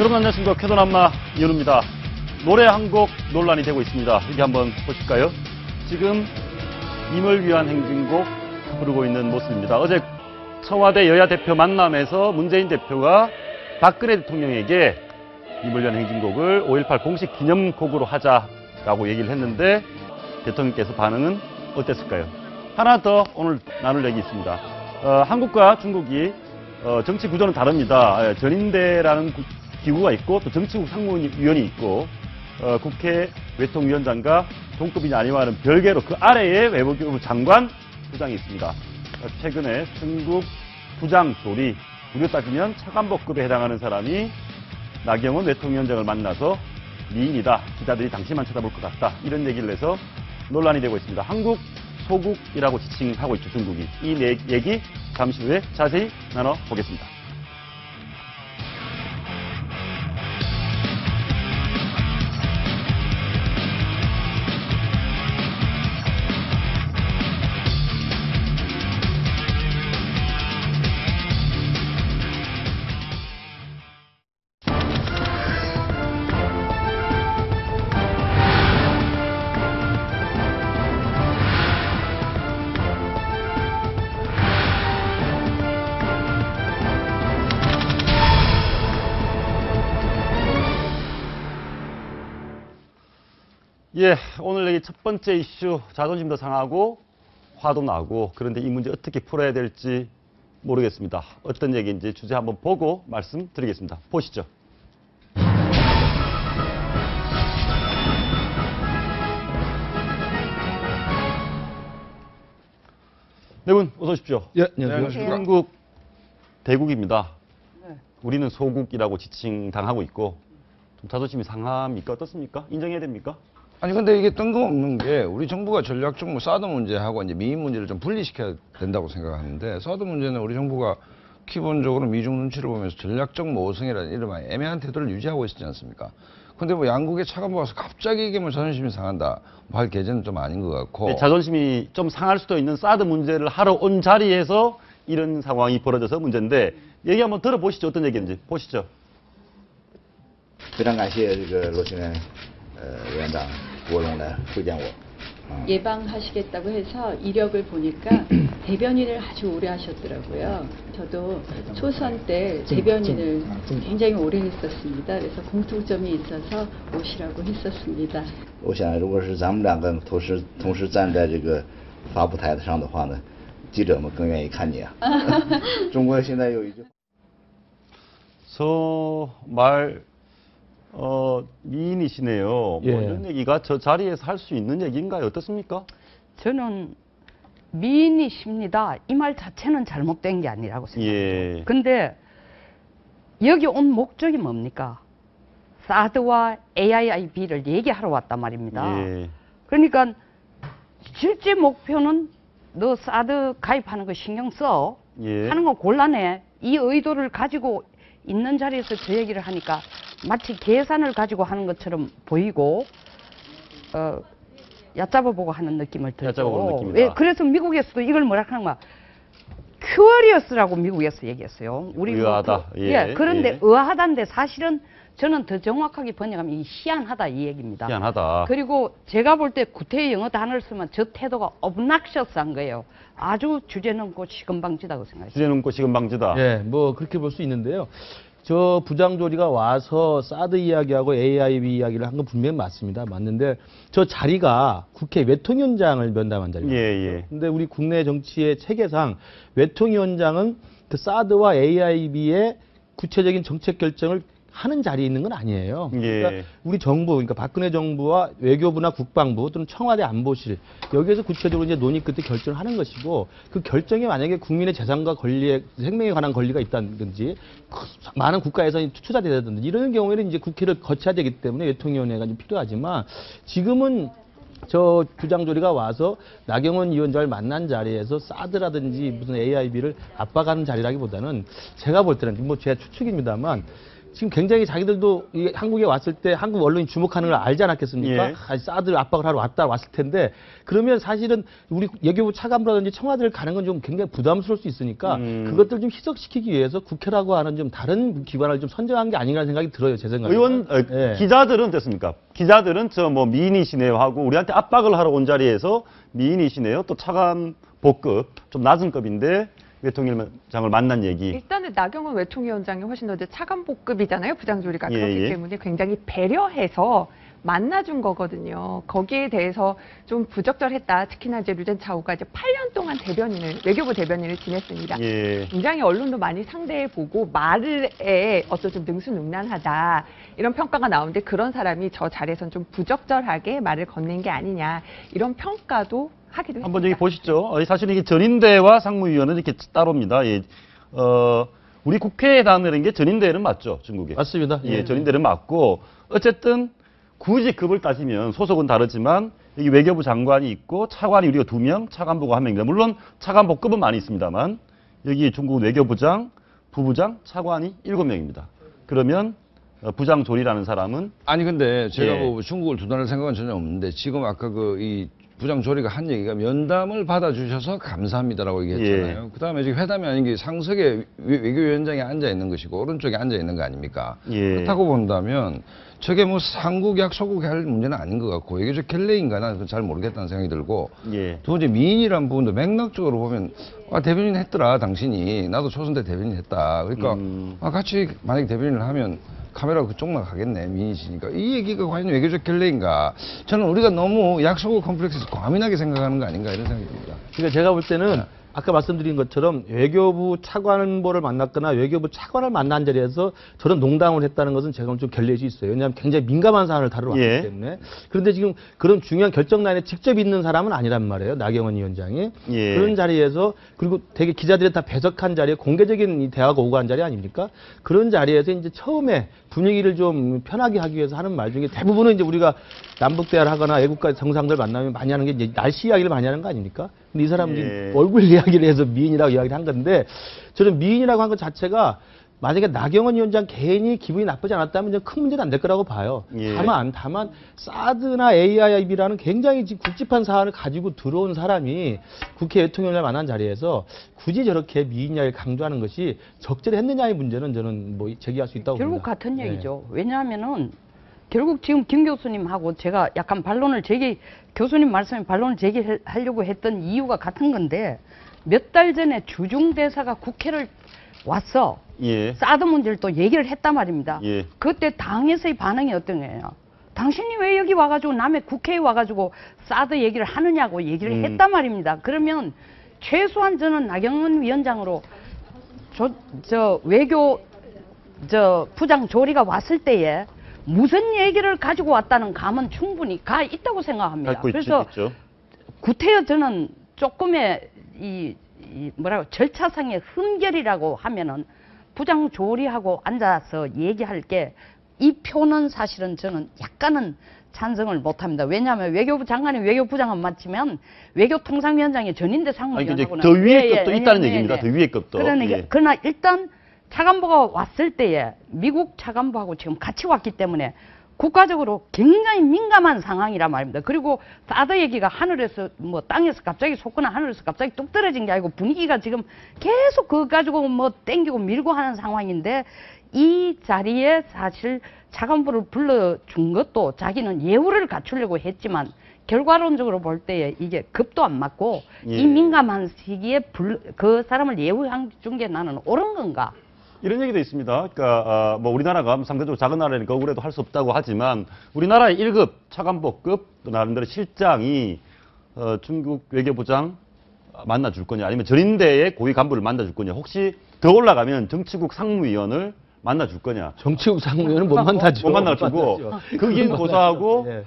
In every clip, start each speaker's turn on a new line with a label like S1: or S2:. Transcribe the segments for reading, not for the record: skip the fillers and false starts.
S1: 여러분 안녕하십니까. 쾌도남마 이현우입니다. 노래 한 곡 논란이 되고 있습니다. 여기 한번 보실까요? 지금 임을 위한 행진곡 부르고 있는 모습입니다. 어제 청와대 여야 대표 만남에서 문재인 대표가 박근혜 대통령에게 임을 위한 행진곡을 5.18 공식 기념곡으로 하자라고 얘기를 했는데 대통령께서 반응은 어땠을까요? 하나 더 오늘 나눌 얘기 있습니다. 한국과 중국이 정치 구조는 다릅니다. 전인대라는 기구가 있고 또 정치국 상무위원이 있고 국회 외통위원장과 동급이냐 아니냐는 별개로 그 아래에 외교부 장관 부장이 있습니다. 최근에 중국 부장 조리, 우리로 따지면 차관복급에 해당하는 사람이 나경원 외통위원장을 만나서 미인이다. 기자들이 당신만 쳐다볼 것 같다. 이런 얘기를 해서 논란이 되고 있습니다. 한국 소국이라고 지칭하고 있죠, 중국이. 이 얘기 잠시 후에 자세히 나눠보겠습니다. 예, 오늘 여기 첫 번째 이슈 자존심도 상하고 화도 나고 그런데 이 문제 어떻게 풀어야 될지 모르겠습니다. 어떤 얘기인지 주제 한번 보고 말씀드리겠습니다. 보시죠. 네 분 어서 오십시오.
S2: 예, 안녕하세요.
S1: 중국 대국입니다.
S3: 네.
S1: 우리는 소국이라고 지칭당하고 있고 좀 자존심이 상합니까? 어떻습니까? 인정해야 됩니까?
S2: 아니 근데 이게 뜬금없는 게 우리 정부가 전략적 사드 문제하고 이제 미인 문제를 좀 분리시켜야 된다고 생각하는데 사드 문제는 우리 정부가 기본적으로 미중 눈치를 보면서 전략적 모성이라는 이런 애매한 태도를 유지하고 있지 않습니까? 근데 뭐 양국의 차관보 와서 갑자기 이게 뭐 자존심이 상한다 뭐 할 계제는 좀 아닌 것 같고.
S1: 네, 자존심이 좀 상할 수도 있는 사드 문제를 하러 온 자리에서 이런 상황이 벌어져서 문제인데 얘기 한번 들어보시죠. 어떤 얘기인지 보시죠.
S4: 非常感谢这个罗新任委员长国荣来会见我。
S3: 예방하시겠다고 해서 이력을 보니까 대변인을 아주 오래 하셨더라고요. 저도 초선 때 대변인을 굉장히 오래 했었습니다. 그래서 공통점이 있어서 오시라고 했었습니다.
S4: 我想，如果是咱们两个同时站在这个发布台上的话呢，记者们更愿意看你啊。中国现在有一句。
S1: 저 말 미인이시네요.
S2: 예.
S1: 뭐 이런 얘기가 저 자리에서 할 수 있는 얘기인가요? 어떻습니까?
S5: 저는 미인이십니다. 이 말 자체는 잘못된 게 아니라고 생각해요.
S1: 예.
S5: 근데 여기 온 목적이 뭡니까? 사드와 AIIB를 얘기하러 왔단 말입니다.
S1: 예.
S5: 그러니까 실제 목표는 너 사드 가입하는 거 신경 써.
S1: 예.
S5: 하는 건 곤란해. 이 의도를 가지고 있는 자리에서 저 얘기를 하니까 마치 계산을 가지고 하는 것처럼 보이고 얕잡아보고 하는 느낌을 들죠.
S1: 얕잡아보는 느낌이다.
S5: 왜? 그래서 미국에서도 이걸 뭐라 하는 거야? 큐어리어스라고 미국에서 얘기했어요. 우리
S1: 의아하다. 예,
S5: 그런데
S1: 예.
S5: 의아하다인데 사실은 저는 더 정확하게 번역하면 이 희한하다 이 얘기입니다.
S1: 희한하다.
S5: 그리고 제가 볼 때 구태의 영어 단어를 쓰면 저 태도가 obnoxious한 거예요. 아주 주제넘고 시건방지다고 생각했어요.
S1: 주제넘고 시건방지다.
S6: 예, 뭐 그렇게 볼 수 있는데요. 저 부장조리가 와서 사드 이야기하고 AIB 이야기를 한 건 분명히 맞습니다. 맞는데 저 자리가 국회 외통위원장을 면담한 자리입니다.
S1: 예, 예.
S6: 근데 우리 국내 정치의 체계상 외통위원장은 그 사드와 AIB의 구체적인 정책 결정을 하는 자리에 있는 건 아니에요.
S1: 예.
S6: 그러니까 우리 정부, 그러니까 박근혜 정부와 외교부나 국방부 또는 청와대 안보실 여기에서 구체적으로 이제 논의 끝에 결정을 하는 것이고 그 결정에 만약에 국민의 재산과 권리에 생명에 관한 권리가 있다든지 많은 국가 예산이 투자되다든지 이런 경우에는 이제 국회를 거쳐야 되기 때문에 외통위원회가 좀 필요하지만 지금은 저 부장조리가 와서 나경원 위원장을 만난 자리에서 사드라든지 무슨 AIB를 압박하는 자리라기보다는 제가 볼 때는 뭐 제 추측입니다만 지금 굉장히 자기들도 이 한국에 왔을 때 한국 언론이 주목하는 걸 알지 않았겠습니까?
S1: 예.
S6: 사드 압박을 하러 왔을 텐데 그러면 사실은 우리 외교부 차관부라든지 청와대를 가는 건 좀 굉장히 부담스러울 수 있으니까 그것들 좀 희석시키기 위해서 국회라고 하는 좀 다른 기관을 좀 선정한 게 아닌가 생각이 들어요, 제 생각에.
S1: 의원 기자들은 어떻습니까? 기자들은 저 뭐 미인이시네요 하고 우리한테 압박을 하러 온 자리에서 미인이시네요. 또 차관 복급 좀 낮은 급인데 대통령장을 만난 얘기.
S7: 일단은 나경원 외통위원장이 훨씬 더 이제 차관복급이잖아요. 부장조리가.
S1: 예,
S7: 그렇기
S1: 예.
S7: 때문에 굉장히 배려해서 만나준 거거든요. 거기에 대해서 좀 부적절했다. 특히나 이제 류젠 차우가 이제 8년 동안 외교부 대변인을 지냈습니다.
S1: 예.
S7: 굉장히 언론도 많이 상대해보고 말에 어떤 좀 능수능란하다 이런 평가가 나오는데 그런 사람이 저 자리에선 좀 부적절하게 말을 건넨 게 아니냐 이런 평가도 하기도 했습니다.
S1: 한번 여기 보시죠. 사실 이게 전인대와 상무위원은 이렇게 따로입니다. 예. 우리 국회에 다니는 게 전인대는 맞죠, 중국에.
S6: 맞습니다.
S1: 예, 전인대는 맞고 어쨌든 굳이 급을 따지면 소속은 다르지만 여기 외교부 장관이 있고 차관이 우리가 2명, 차관부가 1명입니다. 물론 차관복급은 많이 있습니다만 여기 중국 외교부장, 부부장, 차관이 7명입니다. 그러면 부장 조리라는 사람은
S2: 아니 근데 제가
S1: 예.
S2: 뭐 중국을 두둔할 생각은 전혀 없는데 지금 아까 이 부장 조리가 한 얘기가 면담을 받아주셔서 감사합니다라고 얘기했잖아요. 그다음에 지금 회담이 아닌 게 상석에 외교위원장이 앉아 있는 것이고 오른쪽에 앉아 있는 거 아닙니까?
S1: 예.
S2: 그렇다고 본다면 저게 뭐 상국약 소국이 할 문제는 아닌 것 같고 외교적 결례인가 나는 잘 모르겠다는 생각이 들고
S1: 예.
S2: 두 번째 미인이라는 부분도 맥락적으로 보면 대변인 했더라 당신이 나도 초선 때 대변인 했다. 그러니까 같이 만약에 대변인을 하면 카메라가 그쪽만 가겠네, 미인이시니까. 이 얘기가 과연 외교적 결례인가? 저는 우리가 너무 약속을 컴플렉스에서 과민하게 생각하는 거 아닌가, 이런 생각이 듭니다.
S6: 그러니까 제가 볼 때는 아까 말씀드린 것처럼 외교부 차관보를 만났거나 외교부 차관을 만난 자리에서 저런 농담을 했다는 것은 제가 좀 결례시 있어요. 왜냐하면 굉장히 민감한 사안을 다루러 왔기
S1: 예.
S6: 때문에. 그런데 지금 그런 중요한 결정 라인에 직접 있는 사람은 아니란 말이에요. 나경원 위원장이.
S1: 예.
S6: 그런 자리에서 그리고 되게 기자들이 다 배석한 자리에 공개적인 이 대화가 오고 한 자리 아닙니까? 그런 자리에서 이제 처음에 분위기를 좀 편하게 하기 위해서 하는 말 중에 대부분은 이제 우리가 남북 대화를 하거나 애국가 정상들 만나면 많이 하는 게 이제 날씨 이야기를 많이 하는 거 아닙니까? 근데 이 사람들이
S1: 예.
S6: 얼굴 이야기를 해서 미인이라고 이야기를 한 건데 저는 미인이라고 한 것 자체가 만약에 나경원 위원장 개인이 기분이 나쁘지 않았다면 이제 큰 문제는 안 될 거라고 봐요.
S1: 예.
S6: 다만 사드나 AIIB라는 굉장히 지금 굵직한 사안을 가지고 들어온 사람이 국회 대통령을 만난 자리에서 굳이 저렇게 미인 이야기를 강조하는 것이 적절했느냐의 문제는 저는 뭐 제기할 수 있다고
S5: 결국
S6: 봅니다.
S5: 같은
S6: 네.
S5: 얘기죠. 왜냐하면은 결국 지금 김 교수님하고 제가 약간 교수님 말씀에 반론을 제기하려고 했던 이유가 같은 건데 몇 달 전에 주중 대사가 국회를 왔어.
S1: 예.
S5: 사드 문제를 또 얘기를 했단 말입니다.
S1: 예.
S5: 그때 당에서의 반응이 어떤 거예요? 당신이 왜 여기 와가지고 남의 국회에 와가지고 사드 얘기를 하느냐고 얘기를 했단 말입니다. 그러면 최소한 저는 나경원 위원장으로 외교 부장 조리가 왔을 때에 무슨 얘기를 가지고 왔다는 감은 충분히 가 있다고 생각합니다. 그래서
S1: 있죠.
S5: 구태여 저는 조금의 절차상의 흠결이라고 하면은 부장 조리하고 앉아서 얘기할 게 이 표는 사실은 저는 약간은 찬성을 못합니다. 왜냐하면 외교부 장관이 외교부장은 맞지만 외교통상위원장이 전인대
S1: 아니,
S5: 상무위원하고는
S1: 더 위의 급도 있다는 얘기입니다. 더 위의 급도.
S5: 그러나 일단 차관보가 왔을 때에 미국 차관보하고 지금 같이 왔기 때문에 국가적으로 굉장히 민감한 상황이란 말입니다. 그리고 사드 얘기가 하늘에서 뭐 땅에서 갑자기 솟거나 하늘에서 갑자기 뚝 떨어진 게 아니고 분위기가 지금 계속 그거 가지고 뭐 땡기고 밀고 하는 상황인데 이 자리에 사실 차관보를 불러준 것도 자기는 예우를 갖추려고 했지만 결과론적으로 볼 때에 이게 급도 안 맞고
S1: 예.
S5: 이 민감한 시기에 그 사람을 예우한 게 나는 옳은 건가?
S1: 이런 얘기도 있습니다. 그러니까 뭐 우리나라가 상대적으로 작은 나라니까 억울해도 할 수 없다고 하지만 우리나라의 1급 차관복급 또 나름대로 실장이 중국 외교부장 만나줄 거냐 아니면 전인대의 고위 간부를 만나줄 거냐 혹시 더 올라가면 정치국 상무위원을 만나줄 거냐.
S6: 정치국 상무위원은 못 만나죠.
S1: 못 만나주고 거긴 고사하고
S6: 예.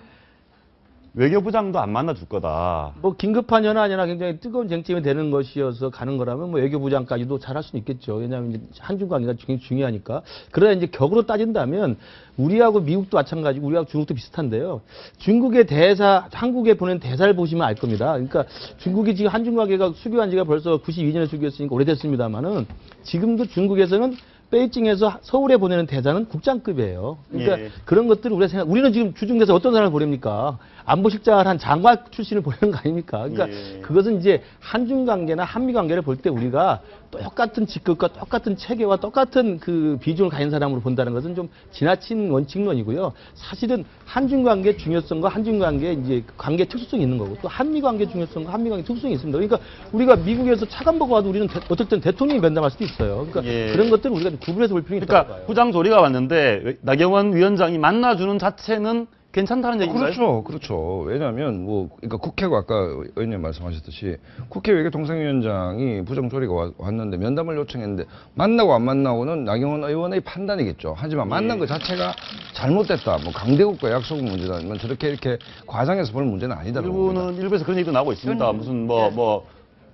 S1: 외교부장도 안 만나줄 거다.
S6: 뭐 긴급한 현안 아니라 굉장히 뜨거운 쟁점이 되는 것이어서 가는 거라면 뭐 외교부장까지도 잘할 수는 있겠죠. 왜냐하면 이제 한중 관계가 굉장히 중요하니까. 그러나 이제 격으로 따진다면 우리하고 미국도 마찬가지고 우리하고 중국도 비슷한데요. 중국의 대사, 한국에 보낸 대사를 보시면 알 겁니다. 그러니까 중국이 지금 한중 관계가 수교한 지가 벌써 92년에 수교했으니까 오래됐습니다만은 지금도 중국에서는 베이징에서 서울에 보내는 대사는 국장급이에요. 그러니까
S1: 예.
S6: 그런 것들을 우리는 지금 주중대사 어떤 사람을 보냅니까? 안보실장을 한 장관 출신을 보내는 거 아닙니까? 그러니까
S1: 예.
S6: 그것은 이제 한중 관계나 한미 관계를 볼 때 우리가 똑같은 직급과 똑같은 체계와 똑같은 그 비중을 가진 사람으로 본다는 것은 좀 지나친 원칙론이고요. 사실은 한중 관계 중요성과 한중 관계 이제 관계 특수성이 있는 거고 또 한미 관계 중요성과 한미 관계 특수성이 있습니다. 그러니까 우리가 미국에서 차관보고 와도 우리는 어쨌든 대통령이 면담할 수도 있어요. 그러니까
S1: 예.
S6: 그런 것들은 우리가 좀 구분해서 볼 필요가 있다고
S1: 그러니까
S6: 봐요.
S1: 부장 조리가 왔는데 나경원 위원장이 만나주는 자체는 괜찮다는 얘기인가요?
S2: 그렇죠, 그렇죠. 왜냐하면 그러니까 국회가 아까 의원님 말씀하셨듯이 국회 외교통상위원장이 부정조리가 왔는데 면담을 요청했는데 만나고 안 만나고는 나경원 의원의 판단이겠죠. 하지만 만난 것 자체가 잘못됐다. 뭐 강대국과 약속은 문제다. 뭐 저렇게 이렇게 과장해서 볼 문제는 아니다라고 봅니다.
S1: 일부에서 그런 얘기도 나오고 있습니다. 무슨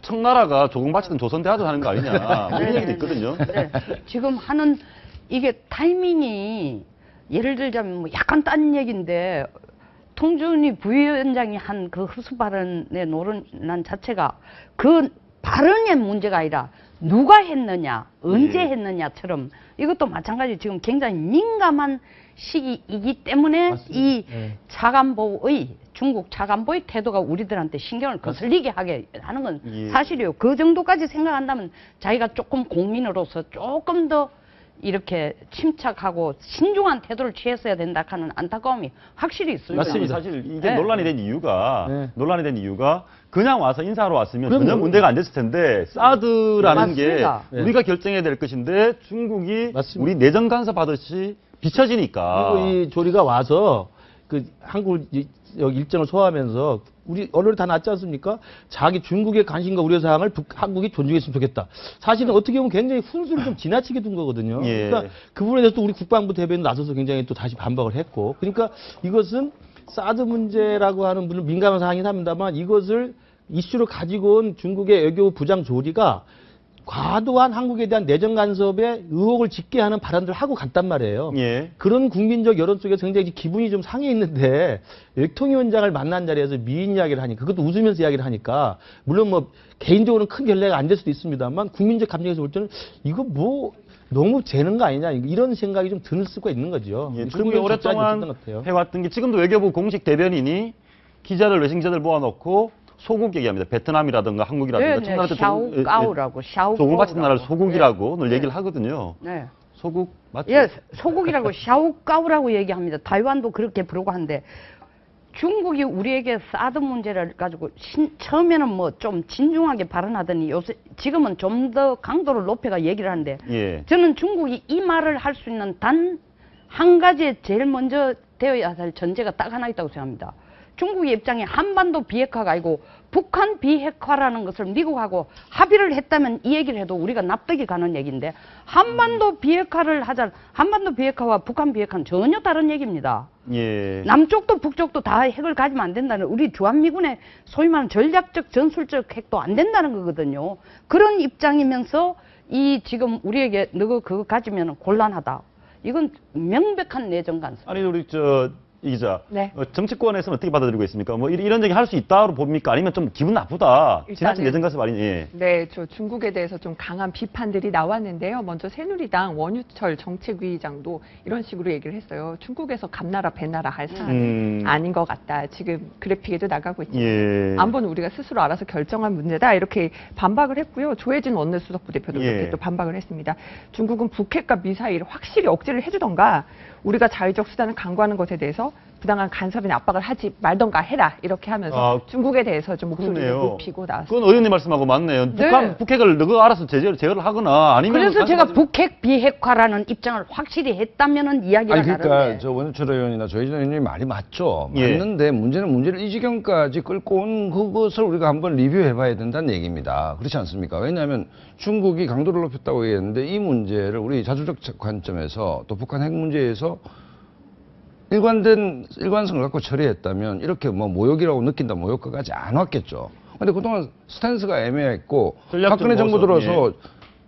S1: 청나라가 조공바치던 조선대하도 하는 거 아니냐 뭐 이런 얘기도 있거든요.
S5: 네. 지금 하는 이게 타이밍이 예를 들자면 뭐 약간 딴 얘기인데 통준희 부위원장이 한 그 흡수 발언의 논란 자체가 그 발언의 문제가 아니라 누가 했느냐, 언제
S1: 예.
S5: 했느냐처럼 이것도 마찬가지 지금 굉장히 민감한 시기이기 때문에
S6: 맞습니다.
S5: 이
S6: 네.
S5: 차관보의 중국 차관보의 태도가 우리들한테 신경을 거슬리게 하게 하는 건
S1: 예.
S5: 사실이에요. 그 정도까지 생각한다면 자기가 조금 공민으로서 조금 더 이렇게 침착하고 신중한 태도를 취했어야 된다 하는 안타까움이 확실히 있습니다.
S6: 맞습니다.
S1: 사실 이게
S5: 네.
S1: 논란이 된 이유가 그냥 와서 인사하러 왔으면
S6: 그럼요.
S1: 전혀 문제가 안 됐을 텐데 사드라는 게
S5: 맞습니다.
S6: 네.
S1: 우리가 결정해야 될 것인데 중국이
S6: 맞습니다.
S1: 우리 내정 간섭하듯이 비춰지니까
S6: 그리고 이 조리가 와서 그 한국 여기 일정을 소화하면서 우리 언론에 다 났지 않습니까? 자기 중국의 관심과 우려 사항을 한국이 존중했으면 좋겠다. 사실은 어떻게 보면 굉장히 훈수를 좀 지나치게 둔 거거든요.
S1: 예.
S6: 그러니까 그 부분에 대해서 또 우리 국방부 대변인 나서서 굉장히 또 다시 반박을 했고. 그러니까 이것은 사드 문제라고 하는 물론 민감한 사항이긴 합니다만 이것을 이슈로 가지고 온 중국의 외교부 부장 조리가 과도한 한국에 대한 내정 간섭에 의혹을 짓게 하는 발언들을 하고 갔단 말이에요.
S1: 예.
S6: 그런 국민적 여론 속에서 굉장히 기분이 좀 상해 있는데 외통위원장을 만난 자리에서 미인 이야기를 하니까 그것도 웃으면서 이야기를 하니까 물론 뭐 개인적으로는 큰 결례가 안 될 수도 있습니다만 국민적 감정에서 볼 때는 이거 뭐 너무 재는 거 아니냐 이런 생각이 좀 들 수가 있는 거죠.
S1: 예,
S6: 그런
S1: 중국이
S6: 건 적절하지
S1: 오랫동안
S6: 못했던 것 같아요.
S1: 해왔던 게 지금도 외교부 공식 대변인이 외신 기자들 모아놓고 소국 얘기합니다. 베트남이라든가 한국이라든가
S5: 네,
S1: 청나라한테
S5: 샤오까오라고
S1: 조공 바치는 나라를
S5: 샤오까오라고.
S1: 소국이라고 늘
S5: 네.
S1: 얘기를 하거든요.
S5: 네.
S1: 소국 맞죠?
S5: 예, 소국이라고 샤오까오라고 얘기합니다. 타이완도 그렇게 부르고 하는데 중국이 우리에게 사드 문제를 가지고 처음에는 뭐 좀 진중하게 발언하더니 요새 지금은 좀 더 강도를 높여가 얘기를 하는데
S1: 예.
S5: 저는 중국이 이 말을 할 수 있는 단 한 가지에 제일 먼저 되어야 할 전제가 딱 하나 있다고 생각합니다. 중국의 입장에 한반도 비핵화가 아니고 북한 비핵화라는 것을 미국하고 합의를 했다면 이 얘기를 해도 우리가 납득이 가는 얘기인데 한반도 비핵화를 하자. 한반도 비핵화와 북한 비핵화는 전혀 다른 얘기입니다.
S1: 예.
S5: 남쪽도 북쪽도 다 핵을 가지면 안 된다는 우리 주한미군의 소위 말하는 전략적 전술적 핵도 안 된다는 거거든요. 그런 입장이면서 이 지금 우리에게 너가 그거 가지면 곤란하다. 이건 명백한 내정 간섭.
S1: 아니 우리 이 기자,
S7: 네.
S1: 정치권에서는 어떻게 받아들이고 있습니까? 뭐 이런 얘기 할 수 있다고 봅니까? 아니면 좀 기분 나쁘다. 지나친
S7: 일단은-
S1: 내정 간섭 아니니? 예.
S7: 네, 저 중국에 대해서 좀 강한 비판들이 나왔는데요. 먼저 새누리당 원유철 정책위의장도 이런 식으로 얘기를 했어요. 중국에서 감나라 배나라 할 사안은 아닌 것 같다. 지금 그래픽에도 나가고 있죠.
S1: 예.
S7: 안보는 우리가 스스로 알아서 결정한 문제다. 이렇게 반박을 했고요. 조혜진 원내수석 부대표도
S1: 예.
S7: 이렇게 또 반박을 했습니다. 중국은 북핵과 미사일을 확실히 억제를 해주던가 우리가 자위적 수단을 강구하는 것에 대해서 부당한 간섭이나 압박을 하지 말던가 해라. 이렇게 하면서 중국에 대해서 좀 목소리를
S1: 그러네요.
S7: 높이고 나왔습니다.
S1: 그건 의원님 말씀하고 맞네요.
S5: 네.
S1: 북핵을 너가 알아서 제어를 하거나 아니면
S5: 그래서 제가
S1: 간섭하지-
S5: 북핵 비핵화라는 입장을 확실히 했다면은 이야기가
S2: 아니 그러니까
S5: 다른데.
S2: 저 원유철 의원이나 조혜진 의원님이 말이 맞죠.
S1: 예.
S2: 맞는데 문제는 문제를 이 지경까지 끌고 온 그것을 우리가 한번 리뷰해봐야 된다는 얘기입니다. 그렇지 않습니까? 왜냐하면 중국이 강도를 높였다고 얘기했는데 이 문제를 우리 자주적 관점에서 또 북한 핵 문제에서 일관성을 갖고 처리했다면 이렇게 뭐 모욕이라고 느낀다 모욕까지 안 왔겠죠. 근데 그동안 스탠스가 애매했고
S1: 전략적
S2: 박근혜 정부
S1: 모습,
S2: 들어서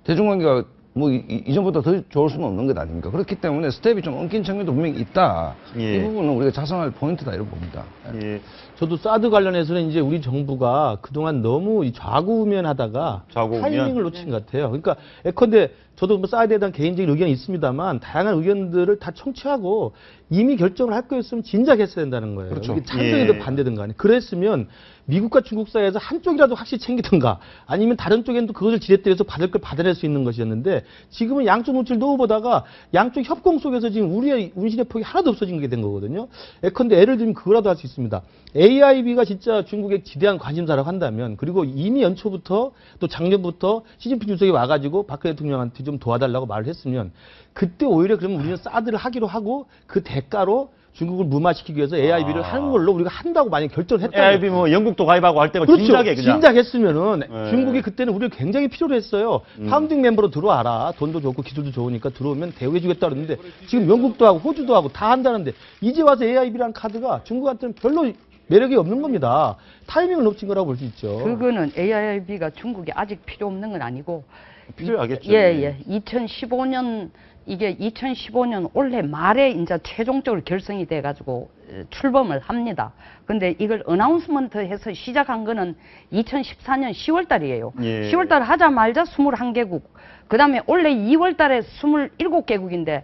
S2: 대중관계가 뭐 이전보다 더 좋을 수는 없는 것 아닙니까? 그렇기 때문에 스텝이 좀 엉킨 측면도 분명히 있다.
S1: 예.
S2: 이 부분은 우리가 자성할 포인트다 이렇게 봅니다.
S1: 예.
S6: 저도 사드 관련해서는 이제 우리 정부가 그동안 너무 이 좌고우면하다가
S1: 좌고우면?
S6: 타이밍을 놓친 것 같아요. 그러니까 예컨대 저도 뭐 사드에 대한 개인적인 의견이 있습니다만 다양한 의견들을 다 청취하고 이미 결정을 할 거였으면 진작 했어야 된다는 거예요.
S2: 그렇죠.
S6: 이게 찬성이든
S1: 예.
S6: 반대든 간에. 그랬으면 미국과 중국 사이에서 한쪽이라도 확실히 챙기든가 아니면 다른 쪽에는 또 그것을 지렛대에서 받을 걸 받아낼 수 있는 것이었는데 지금은 양쪽 눈치를 너무 보다가 양쪽 협공 속에서 지금 우리의 운신의 폭이 하나도 없어진 게 된 거거든요. 예컨대 예를 들면 그거라도 할 수 있습니다. AIB가 진짜 중국의 지대한 관심사라고 한다면 그리고 이미 연초부터 또 작년부터 시진핑 주석이 와가지고 박근혜 대통령한테 좀 도와달라고 말을 했으면 그때 오히려 그러면 우리는 사드를 하기로 하고 그 대가로 중국을 무마시키기 위해서 AIB를 하는 걸로 우리가 한다고 만약 결정을 했다면
S1: AIB 뭐 영국도 가입하고 할 때가
S6: 그렇죠.
S1: 진작에 그냥.
S6: 진작 했으면은
S1: 네.
S6: 중국이 그때는 우리를 굉장히 필요로 했어요. 파운딩 멤버로 들어와라. 돈도 좋고 기술도 좋으니까 들어오면 대우해주겠다 그랬는데 지금 영국도 하고 호주도 하고 다 한다는데 이제 와서 AIB라는 카드가 중국한테는 별로 매력이 없는 겁니다. 타이밍을 놓친 거라고 볼 수 있죠.
S5: 그거는 AIB가 중국에 아직 필요 없는 건 아니고
S1: 필요하겠죠.
S5: 예. 2015년 이게 2015년 올해 말에 이제 최종적으로 결성이 돼 가지고 출범을 합니다. 근데 이걸 어나운스먼트 해서 시작한 거는 2014년 10월 달이에요.
S1: 예.
S5: 10월 달 하자마자 21개국. 그다음에 올해 2월 달에 27개국인데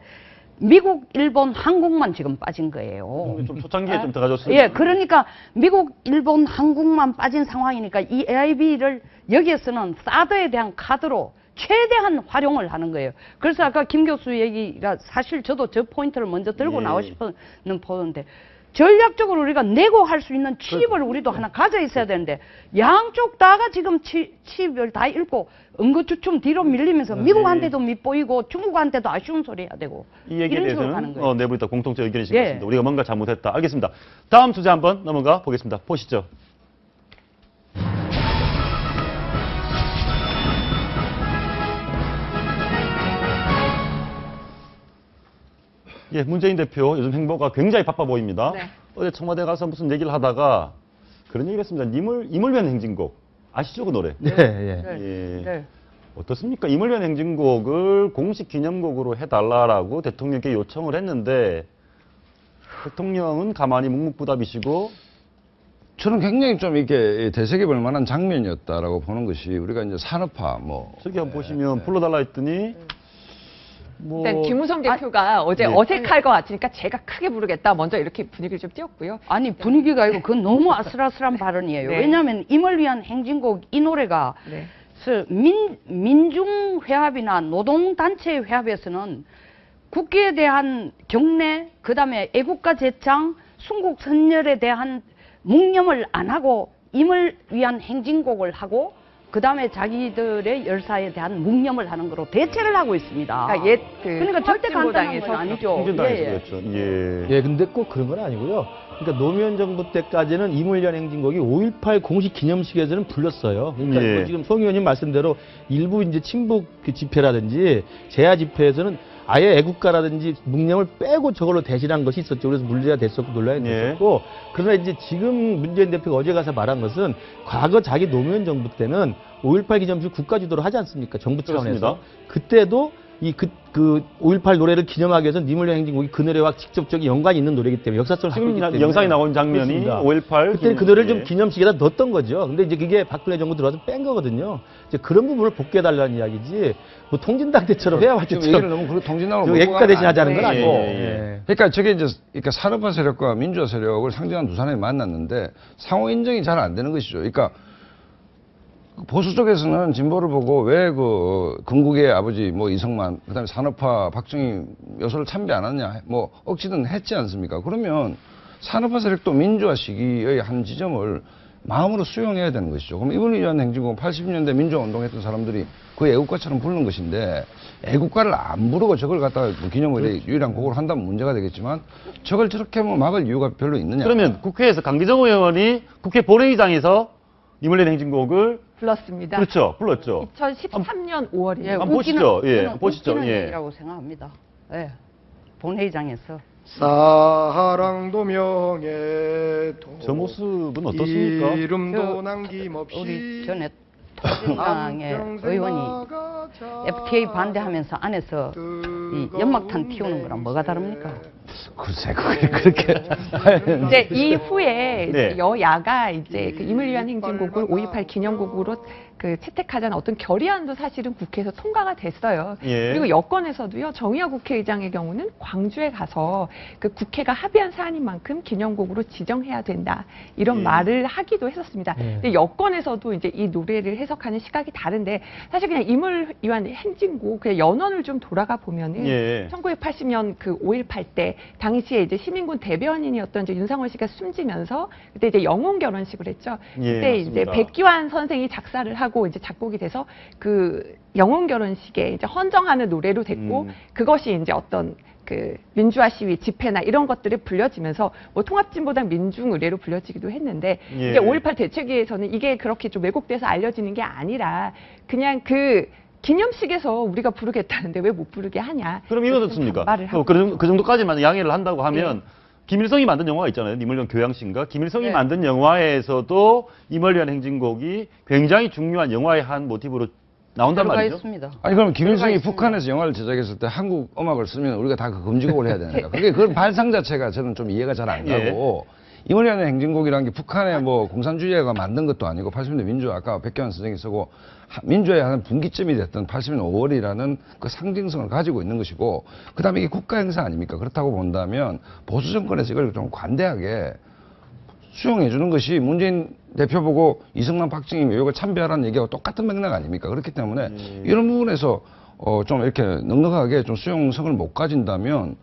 S5: 미국, 일본, 한국만 지금 빠진 거예요.
S1: 좀 초창기에 좀 들어가줬습니다.
S5: 예, 그러니까 미국, 일본, 한국만 빠진 상황이니까 이 AIB를 여기에서는 사드에 대한 카드로 최대한 활용을 하는 거예요. 그래서 아까 김 교수 얘기가 사실 저도 저 포인트를 먼저 들고
S1: 예.
S5: 나오고 싶은 보는데 전략적으로 우리가 내고 할 수 있는 칩을 우리도 하나 가져 있어야 되는데 양쪽 다가 지금 칩을 다 잃고 응급주춤 뒤로 밀리면서 미국한테도 밉보이고 중국한테도 아쉬운 소리 해야 되고
S1: 이 얘기에
S5: 이런 식으로 가는
S1: 대해서는
S5: 거예요.
S1: 내부에 다 공통적 의견이신
S5: 예.
S1: 것 같습니다. 우리가 뭔가 잘못했다. 알겠습니다. 다음 주제 한번 넘어가 보겠습니다. 보시죠. 예, 문재인 대표 요즘 행보가 굉장히 바빠 보입니다.
S7: 네.
S1: 어제 청와대 가서 무슨 얘기를 하다가 그런 얘기를 했습니다. 임을 위한 행진곡. 아시죠, 그 노래?
S6: 네, 예.
S1: 예.
S5: 네.
S1: 어떻습니까? 임을 위한 행진곡을 공식 기념곡으로 해달라고 대통령께 요청을 했는데 대통령은 가만히 묵묵부답이시고
S2: 저는 굉장히 좀 이게 되새겨볼 만한 장면이었다라고 보는 것이 우리가 이제 산업화 뭐
S1: 저기 한번 보시면 불러달라 했더니 뭐
S7: 일단 김무성 대표가 어제
S1: 네.
S7: 어색할 것 같으니까 제가 크게 부르겠다. 먼저 이렇게 분위기를 좀 띄웠고요.
S5: 아니 분위기가 아니고 그건 너무 아슬아슬한 발언이에요.
S7: 네.
S5: 왜냐하면 임을 위한 행진곡 이 노래가
S7: 네.
S5: 민중회합이나 노동단체 회합에서는 국기에 대한 경례, 그다음에 애국가 제창, 순국 선열에 대한 묵념을 안 하고 임을 위한 행진곡을 하고 그다음에 자기들의 열사에 대한 묵념을 하는 거로 대체를 하고 있습니다.
S7: 그러니까
S5: 그러니까 절대 간단한 건 아니죠.
S1: 홍준당에서
S5: 예, 예.
S1: 그랬죠. 예.
S6: 예, 근데 꼭 그런 건 아니고요. 그러니까 노무현 정부 때까지는 임을 위한 행진곡이 5.18 공식 기념식에서는 불렀어요. 그러니까
S1: 예.
S6: 뭐 지금 송 의원님 말씀대로 일부 이제 친북 그 집회라든지 제야 집회에서는 아예 애국가라든지 묵념을 빼고 저걸로 대신한 것이 있었죠. 그래서 문제가 됐었고 논란이
S1: 예.
S6: 됐었고 그러나 이제 지금 문재인 대표가 어제 가서 말한 것은 과거 자기 노무현 정부 때는 5.18 기념식 국가주도로 하지 않습니까? 정부 차원에서.
S1: 그렇습니다.
S6: 그때도 그 5.18 노래를 기념하기 위해서 님을 위한 행진곡이 그 노래와 직접적인 연관이 있는 노래이기 때문에 역사성을 갖고 있기
S1: 지금
S6: 때문에
S1: 영상이 나온 장면이
S6: 그렇습니다.
S1: 5.18
S6: 그때 그 노래를 좀
S1: 예.
S6: 기념식에다 넣었던 거죠. 근데 이제 그게 박근혜 정부 들어와서 뺀 거거든요. 이제 그런 부분을 복귀해달라는 이야기지 뭐 통진당 때처럼 해야 할
S2: 지금
S6: 때처럼
S2: 얘기를 너무 그렇게 통진당으로
S6: 애국가 대신 하자는 건
S1: 예,
S6: 아니고.
S1: 예,
S6: 예.
S2: 그러니까 저게 이제 그러니까 산업화 세력과 민주화 세력을 상징하는 두 사람이 만났는데 상호 인정이 잘 안 되는 것이죠. 그러니까 보수 쪽에서는 진보를 보고 왜 그 건국의 아버지 뭐 이승만 그다음에 산업화 박정희 요소를 참배 안 하느냐 뭐 억지든 했지 않습니까? 그러면 산업화 세력도 민주화 시기의 한 지점을 마음으로 수용해야 되는 것이죠. 그럼 이분을 위한 행진곡은 80년대 민주화 운동했던 사람들이 그 애국가처럼 부르는 것인데 애국가를 안 부르고 저걸 갖다가 기념일에 유일한 곡으로 한다면 문제가 되겠지만 저걸 저렇게 뭐 막을 이유가 별로 있느냐?
S1: 그러면 국회에서 강기정 의원이 국회 본회의장에서 임을 위한 행진곡을
S7: 불렀습니다.
S1: 그렇죠. 불렀죠.
S7: 2013년 5월이에요.
S5: 예,
S1: 한번 보시죠. 예,
S5: 저는
S1: 보시죠.
S5: 웃기는
S1: 예.
S5: 얘기라고 생각합니다. 예, 본회의장에서.
S8: 사랑도 명예도
S1: 저 모습은 어떻습니까?
S8: 이름도
S5: 저,
S8: 남김없이
S5: 우리 전에 통진당의
S8: 한평생
S5: 의원이
S8: 나가다
S5: FTA 반대하면서 안에서 이 연막탄 피우는 거랑 뭐가 다릅니까?
S2: 글쎄, 그렇게.
S7: 이제 이후에 이제
S1: 네.
S7: 여야가 이제 그 임을 위한 행진곡을 5.28 기념곡으로 그 채택하자는 어떤 결의안도 사실은 국회에서 통과가 됐어요.
S1: 예.
S7: 그리고 여권에서도요, 정의화 국회의장의 경우는 광주에 가서 그 국회가 합의한 사안인 만큼 기념곡으로 지정해야 된다. 이런
S1: 예.
S7: 말을 하기도 했었습니다. 근데 여권에서도 이제 이 노래를 해석하는 시각이 다른데 사실 그냥 임을 위한 행진곡, 그냥 연원을 좀 돌아가 보면은
S1: 예.
S7: 1980년 그 5.18 때 당시에 이제 시민군 대변인이었던 이제 윤상원 씨가 숨지면서 그때 이제 영혼 결혼식을 했죠.
S1: 예,
S7: 그때 이제
S1: 맞습니다.
S7: 백기환 선생이 작사를 하고 이제 작곡이 돼서 그 영혼 결혼식에 이제 헌정하는 노래로 됐고 그것이 이제 어떤 그 민주화 시위 집회나 이런 것들이 불려지면서 뭐 통합진보당 민중의례로 불려지기도 했는데
S1: 예.
S7: 이제 5.18 대책위에서는 이게 그렇게 좀 왜곡돼서 알려지는 게 아니라 그냥 그 기념식에서 우리가 부르겠다는데 왜 못 부르게 하냐.
S1: 그럼 이거 어떻습니까?
S7: 말을 하고.
S1: 그 정도까지만 양해를 한다고 하면 김일성이 만든 영화가 있잖아요. 임을 위한 교양시인가? 김일성이
S7: 네.
S1: 만든 영화에서도 임을 위한 행진곡이 굉장히 중요한 영화의 한 모티브로 나온단
S5: 들어가
S1: 말이죠.
S5: 있습니다.
S2: 아니, 그럼 김일성이
S5: 있습니다.
S2: 북한에서 영화를 제작했을 때 한국 음악을 쓰면 우리가 다 그 금지곡을 해야 되는가? 그게 그 발상 자체가 저는 좀 이해가 잘 안 가고. 임을 위한 행진곡이라는 게 북한의 뭐 공산주의가 만든 것도 아니고 80년대 민주화, 아까 백교환 선생이 쓰고 민주화의 한 분기점이 됐던 80년 5월이라는 그 상징성을 가지고 있는 것이고, 그 다음에 이게 국가 행사 아닙니까? 그렇다고 본다면 보수 정권에서 이걸 좀 관대하게 수용해 주는 것이 문재인 대표 보고 이승만, 박정희 외교가 참배하라는 얘기하고 똑같은 맥락 아닙니까? 그렇기 때문에 이런 부분에서 좀 이렇게 넉넉하게 좀 수용성을 못 가진다면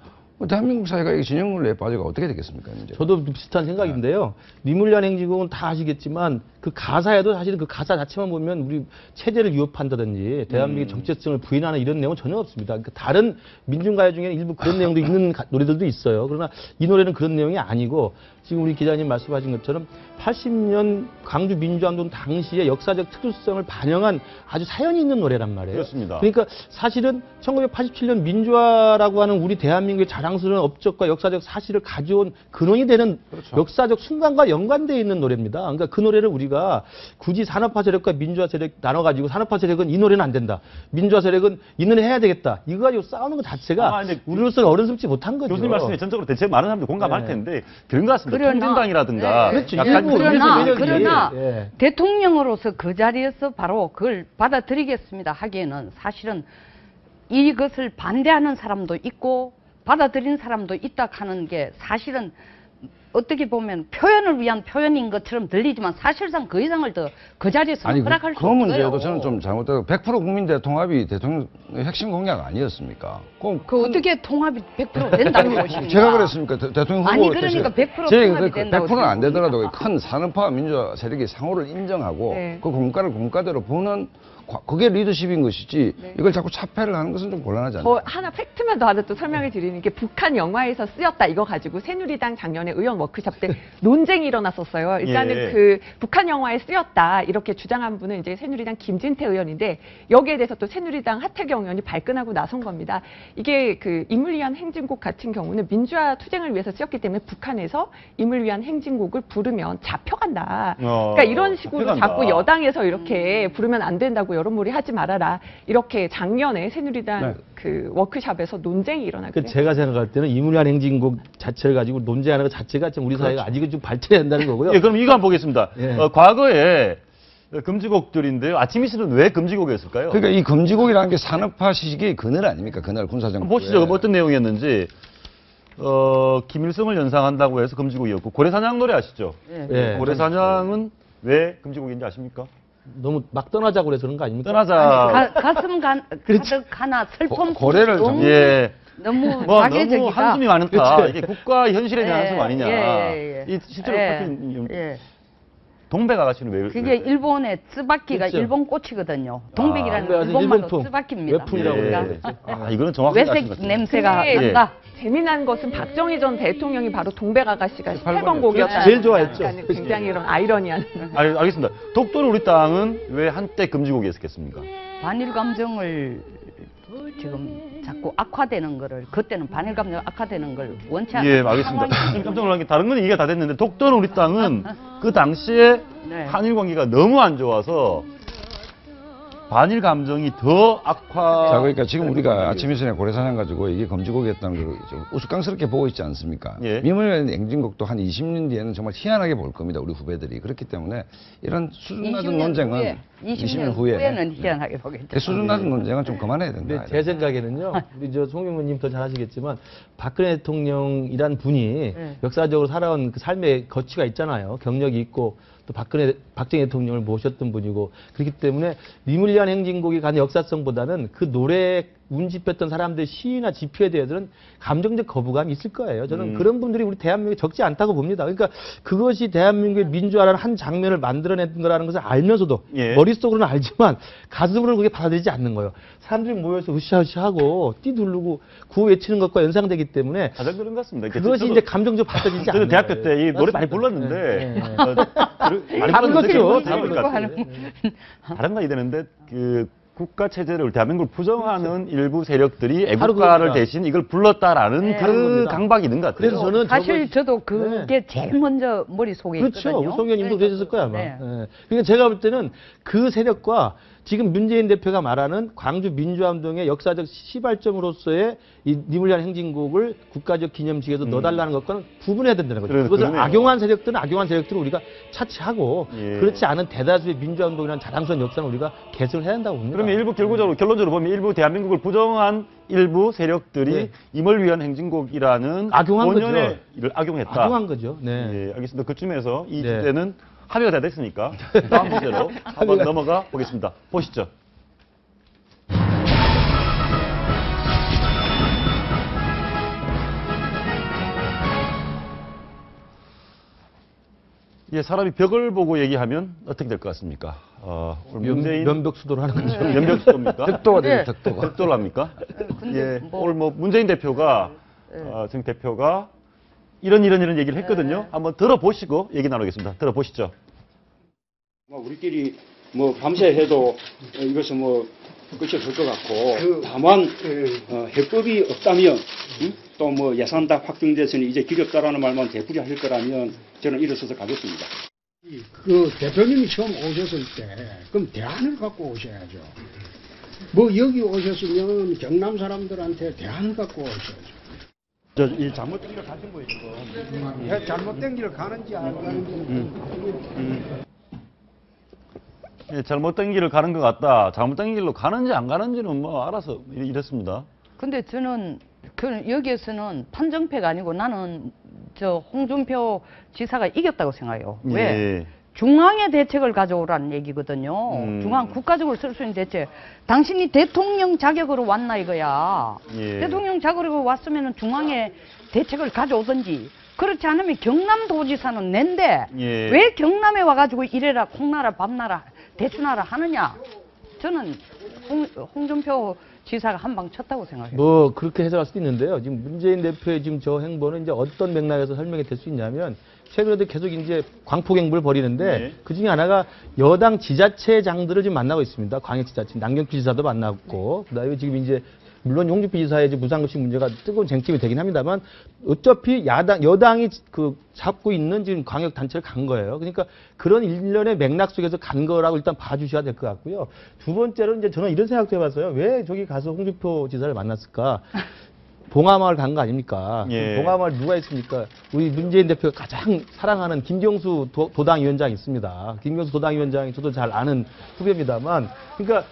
S2: 대한민국 사회가 이 진영론에 빠지고 어떻게 되겠습니까? 이제.
S6: 저도 비슷한 생각인데요. 미물련 행진곡은 다 아시겠지만 그 가사에도 사실은 그 가사 자체만 보면 우리 체제를 위협한다든지 대한민국의 정체성을 부인하는 이런 내용은 전혀 없습니다. 그러니까 다른 민중가요 중에는 일부 그런 내용도 있는 노래들도 있어요. 그러나 이 노래는 그런 내용이 아니고 지금 우리 기자님 말씀하신 것처럼 80년 광주 민주화운동 당시의 역사적 특수성을 반영한 아주 사연이 있는 노래란 말이에요.
S1: 그렇습니다.
S6: 그러니까 사실은 1987년 민주화라고 하는 우리 대한민국의 자랑스러운 업적과 역사적 사실을 가져온 근원이 되는 역사적 순간과 연관되어 있는 노래입니다. 그러니까 그 노래를 우리가 굳이 산업화 세력과 민주화 세력 나눠가지고 산업화 세력은 이 노래는 안 된다. 민주화 세력은 이 노래 해야 되겠다. 이거 가지고 싸우는 것 자체가
S1: 근데
S6: 우리로서는 어른스럽지 못한 거죠.
S1: 교수님 말씀에 전적으로 대체 많은 사람들이 공감할
S6: 네.
S1: 텐데 그런 것 같습니다.
S5: 그러나-
S1: 통진당이라든가
S6: 그렇죠.
S1: 약간
S6: 일부
S5: 그러나
S6: 매력이-
S5: 그러나
S6: 예.
S5: 대통령으로서 그 자리에서 바로 그걸 받아들이겠습니다 하기에는 사실은 이것을 반대하는 사람도 있고 받아들인 사람도 있다 하는 게 사실은 어떻게 보면 표현을 위한 표현인 것처럼 들리지만 사실상 그 이상을 더 그 자리에서
S2: 아니,
S5: 허락할
S2: 그
S5: 수 없어요.
S2: 문제도 저는 좀 잘못되고 100% 국민 대통합이 대통령 핵심 공약 아니었습니까? 그럼
S5: 그 어떻게 통합이 100% 된다는 것입니까?
S2: 제가 그랬습니까? 대통령 후보
S5: 아니, 그러니까 100% 통합이 된다고
S2: 100%는 안
S5: 지금
S2: 되더라도
S5: 봅니다.
S2: 큰 산업화 민주화 세력이 상호를 인정하고
S7: 네.
S2: 그 공과를 공과대로 보는 그게 리더십인 것이지 이걸 자꾸 차폐를 하는 것은 좀 곤란하지 않나요?
S7: 저 하나 팩트만 더 하나 또 설명을 드리는 게 북한 영화에서 쓰였다 이거 가지고 새누리당 작년에 의원 워크숍 때 논쟁이 일어났었어요. 일단은
S1: 예.
S7: 그 북한 영화에 쓰였다 이렇게 주장한 분은 이제 새누리당 김진태 의원인데 여기에 대해서 또 새누리당 하태경 의원이 발끈하고 나선 겁니다. 이게 그 임을 위한 행진곡 같은 경우는 민주화 투쟁을 위해서 쓰였기 때문에 북한에서 임을 위한 행진곡을 부르면 잡혀간다. 그러니까 이런 식으로
S1: 잡혀간다.
S7: 자꾸 여당에서 이렇게 부르면 안 된다고 여론몰이 하지 말아라. 이렇게 작년에 새누리당
S6: 네.
S7: 그 워크숍에서 논쟁이 일어나거든요.
S6: 그 제가 생각할 때는 이물리한 행진곡 자체를 가지고 논쟁하는 것 자체가 좀 우리 사회가 아직은 좀 발전해야 한다는 거고요.
S1: 예, 그럼 이거 한번 보겠습니다.
S6: 예.
S1: 과거에 금지곡들인데요. 아침 이슬은 왜 금지곡이었을까요?
S2: 그러니까 이 금지곡이라는 게 산업화 시기의 그늘 아닙니까? 그날 군사정부.
S1: 보시죠. 어떤 내용이었는지. 김일성을 연상한다고 해서 금지곡이었고 고래사냥 노래 아시죠?
S6: 예.
S1: 고래사냥은 왜 금지곡인지 아십니까?
S6: 너무 막 떠나자고 그래서 그런 거 아닙니까?
S1: 떠나자.
S5: 가슴 가득하나 슬픔
S2: 고래를
S5: 너무,
S1: 예.
S5: 너무
S1: 뭐
S5: 자괴적이다.
S1: 너무 한숨이 많다.
S6: 그치.
S1: 이게 국가 현실에 대한
S5: 예,
S1: 한숨 아니냐.
S5: 예.
S1: 이 실제로
S5: 예,
S1: 밝힌
S5: 예.
S1: 동백 아가씨는 왜?
S5: 그게 일본의 쯔바키가
S6: 그렇죠.
S5: 일본 꽃이거든요. 동백이라는
S6: 아,
S5: 일본말로
S6: 일본풍.
S5: 쯔바키입니다.
S6: 외풍이라고
S1: 예.
S6: 그러죠.
S1: 아, 이거는 정확하게 아신 것
S5: 외색
S1: 같습니다.
S5: 냄새가
S7: 예.
S5: 난다.
S7: 재미난 것은 박정희 전 대통령이 바로 동백 아가씨가 18번 곡이었다.
S6: 제일 좋아했죠.
S7: 굉장히 이런 아이러니한.
S1: 알겠습니다. 독도는 우리 땅은 왜 한때 금지곡이었겠습니까?
S5: 반일 감정을 지금 자꾸 악화되는 거를 그때는 반일 감정 악화되는 걸 원치 않는
S1: 예, 알겠습니다.
S5: 상황이
S1: 깜짝 놀란 게 다른 건 이해가 다 됐는데 독도는 우리 땅은 그 당시에
S5: 네.
S1: 한일 관계가 너무 안 좋아서 반일 감정이 더 악화.
S2: 자, 그러니까 지금 우리가 아침 이슬에 고래사냥 가지고 이게 검지곡이었다는 걸 좀 우스꽝스럽게 보고 있지 않습니까?
S1: 예.
S2: 미문의 행진곡도 한 20년 뒤에는 정말 희한하게 볼 겁니다. 우리 후배들이. 그렇기 때문에 이런 수준 낮은 논쟁은
S5: 20년 후에는 희한하게 보겠죠.
S2: 수준 낮은 논쟁은 좀 그만해야 된다.
S6: 근데 제 생각에는요, 우리 저 송영무님 더 잘 아시겠지만, 박근혜 대통령이란 분이 역사적으로 살아온 그 삶의 거치가 있잖아요. 경력이 있고, 또 박정희 대통령을 모셨던 분이고, 그렇기 때문에 리물리안 행진곡이 가는 역사성보다는 그 노래에 운집했던 사람들의 시위나 집회에 대해서는 감정적 거부감이 있을 거예요. 저는 그런 분들이 우리 대한민국에 적지 않다고 봅니다. 그러니까 그것이 대한민국의 민주화라는 한 장면을 만들어낸 거라는 것을 알면서도
S1: 예.
S6: 머릿속으로는 알지만 가슴으로는 그게 받아들이지 않는 거예요. 사람들이 모여서 으쌰으쌰하고 띠두르고 구호 외치는 것과 연상되기 때문에
S1: 가장 그런 것 같습니다.
S6: 그것이
S1: 저도-
S6: 이제 감정적으로 받아들이지
S1: 저는
S6: 않는
S1: 대학교
S6: 거예요.
S1: 때 이 노래 많이
S6: 맞습니다.
S1: 불렀는데
S6: 네.
S1: 많이
S6: 다른
S1: 불렀는데
S6: 거죠.
S1: 다른
S6: 다른
S1: 것
S6: 거.
S1: 같아요. 다른 말이 되는데 그 국가 체제를 대한민국을 부정하는 일부 세력들이 애국가를
S6: 그겁니다.
S1: 대신 이걸 불렀다라는
S5: 네.
S1: 그
S6: 그겁니다.
S1: 강박이 있는 것 같아요.
S6: 그래서 저는
S5: 사실 저도 그게 제일 먼저 머릿속에
S6: 그렇죠.
S5: 있거든요.
S6: 우성현님도
S5: 네,
S6: 그러셨을 거야 아마.
S5: 네.
S6: 예. 그러니까 제가 볼 때는 그 세력과 지금 문재인 대표가 말하는 광주 민주화운동의 역사적 시발점으로서의 이 니물리안 행진곡을 국가적 기념식에서 넣어달라는 것과는 구분해야 된다는 거죠. 그것을
S1: 그러네요.
S6: 악용한 세력들은 악용한 세력들을 우리가 차치하고
S1: 예.
S6: 그렇지 않은 대다수의 민주화운동이라는 자랑스러운 역사는 우리가 개선을 해야 한다고 봅니다.
S1: 그러면 일부 결론적으로 보면 일부 대한민국을 부정한 일부 세력들이
S6: 네.
S1: 임을 위한 행진곡이라는
S6: 악용한
S1: 본연의
S6: 거죠.
S1: 일을 악용했다.
S6: 악용한 거죠. 네.
S1: 예, 알겠습니다. 그쯤에서 이
S6: 네.
S1: 주제는 합의가 다 됐으니까 다음 주제로 한번 넘어가 보겠습니다. 보시죠. 예, 사람이 벽을 보고 얘기하면 어떻게 될 것 같습니까? 오늘 문재인
S6: 면벽수도를 하는 거죠.
S1: 연벽수도입니까?
S2: 덕도가
S5: 네.
S2: 되죠, 덕도가.
S1: 덕도를 합니까?
S5: 근데
S1: 예,
S5: 뭐-
S1: 오늘 뭐 문재인 대표가 정 대표가 이런 얘기를 했거든요. 한번 들어보시고 얘기 나누겠습니다. 들어보시죠.
S9: 우리끼리 뭐 밤새 해도 이것은 뭐 끝이 없을 것 같고 다만 해법이 없다면 또 뭐 예산다 확정돼서는 이제 길었다라는 말만 되풀이할 거라면 저는 일어서서 가겠습니다.
S8: 그 대표님이 처음 오셨을 때 그럼 대안을 갖고 오셔야죠. 뭐 여기 오셨으면 경남 사람들한테 대안을 갖고 오셔야죠.
S1: 이 잘못된 걸 가진 거예요, 지금.
S8: 잘못된 길을 가는지 안 가는지
S1: 예, 잘못된 길을 가는 것 같다. 잘못된 길로 가는지 안 가는지는 뭐 알아서 이랬습니다.
S5: 근데 저는 여기에서는 판정패가 아니고 나는 저 홍준표 지사가 이겼다고 생각해요. 왜?
S1: 예.
S5: 중앙의 대책을 가져오라는 얘기거든요. 중앙 국가적으로 쓸 수 있는 대책. 당신이 대통령 자격으로 왔나 이거야.
S1: 예.
S5: 대통령 자격으로 왔으면 중앙의 대책을 가져오든지. 그렇지 않으면 경남도지사는 낸데
S1: 예.
S5: 왜 경남에 와가지고 이래라 콩나라 밥나라 대추나라 하느냐. 저는 홍준표 지사가 한 방 쳤다고 생각해요.
S6: 뭐 그렇게 해석할 수도 있는데요. 지금 문재인 대표의 지금 저 행보는 이제 어떤 맥락에서 설명이 될 수 있냐면 최근에도 계속 이제 광폭행보를 벌이는데
S1: 네.
S6: 그 중에 하나가 여당 지자체장들을 지금 만나고 있습니다. 광역지자체 남경필 지사도 만났고 그다음에 지금 이제 물론 홍준표 지사의 무상급식 문제가 뜨거운 쟁점이 되긴 합니다만 어차피 여당이 그 잡고 있는 지금 광역 단체를 간 거예요. 그러니까 그런 일련의 맥락 속에서 간 거라고 일단 봐주셔야 될 것 같고요. 두 번째로 이제 저는 이런 생각도 해봤어요. 왜 저기 가서 홍준표 지사를 만났을까? 봉하마을 간 거 아닙니까?
S1: 예.
S6: 봉하마을 누가 있습니까? 우리 문재인 대표가 가장 사랑하는 김경수 도당위원장이 있습니다. 김경수 도당위원장이 저도 잘 아는 후배입니다만, 그러니까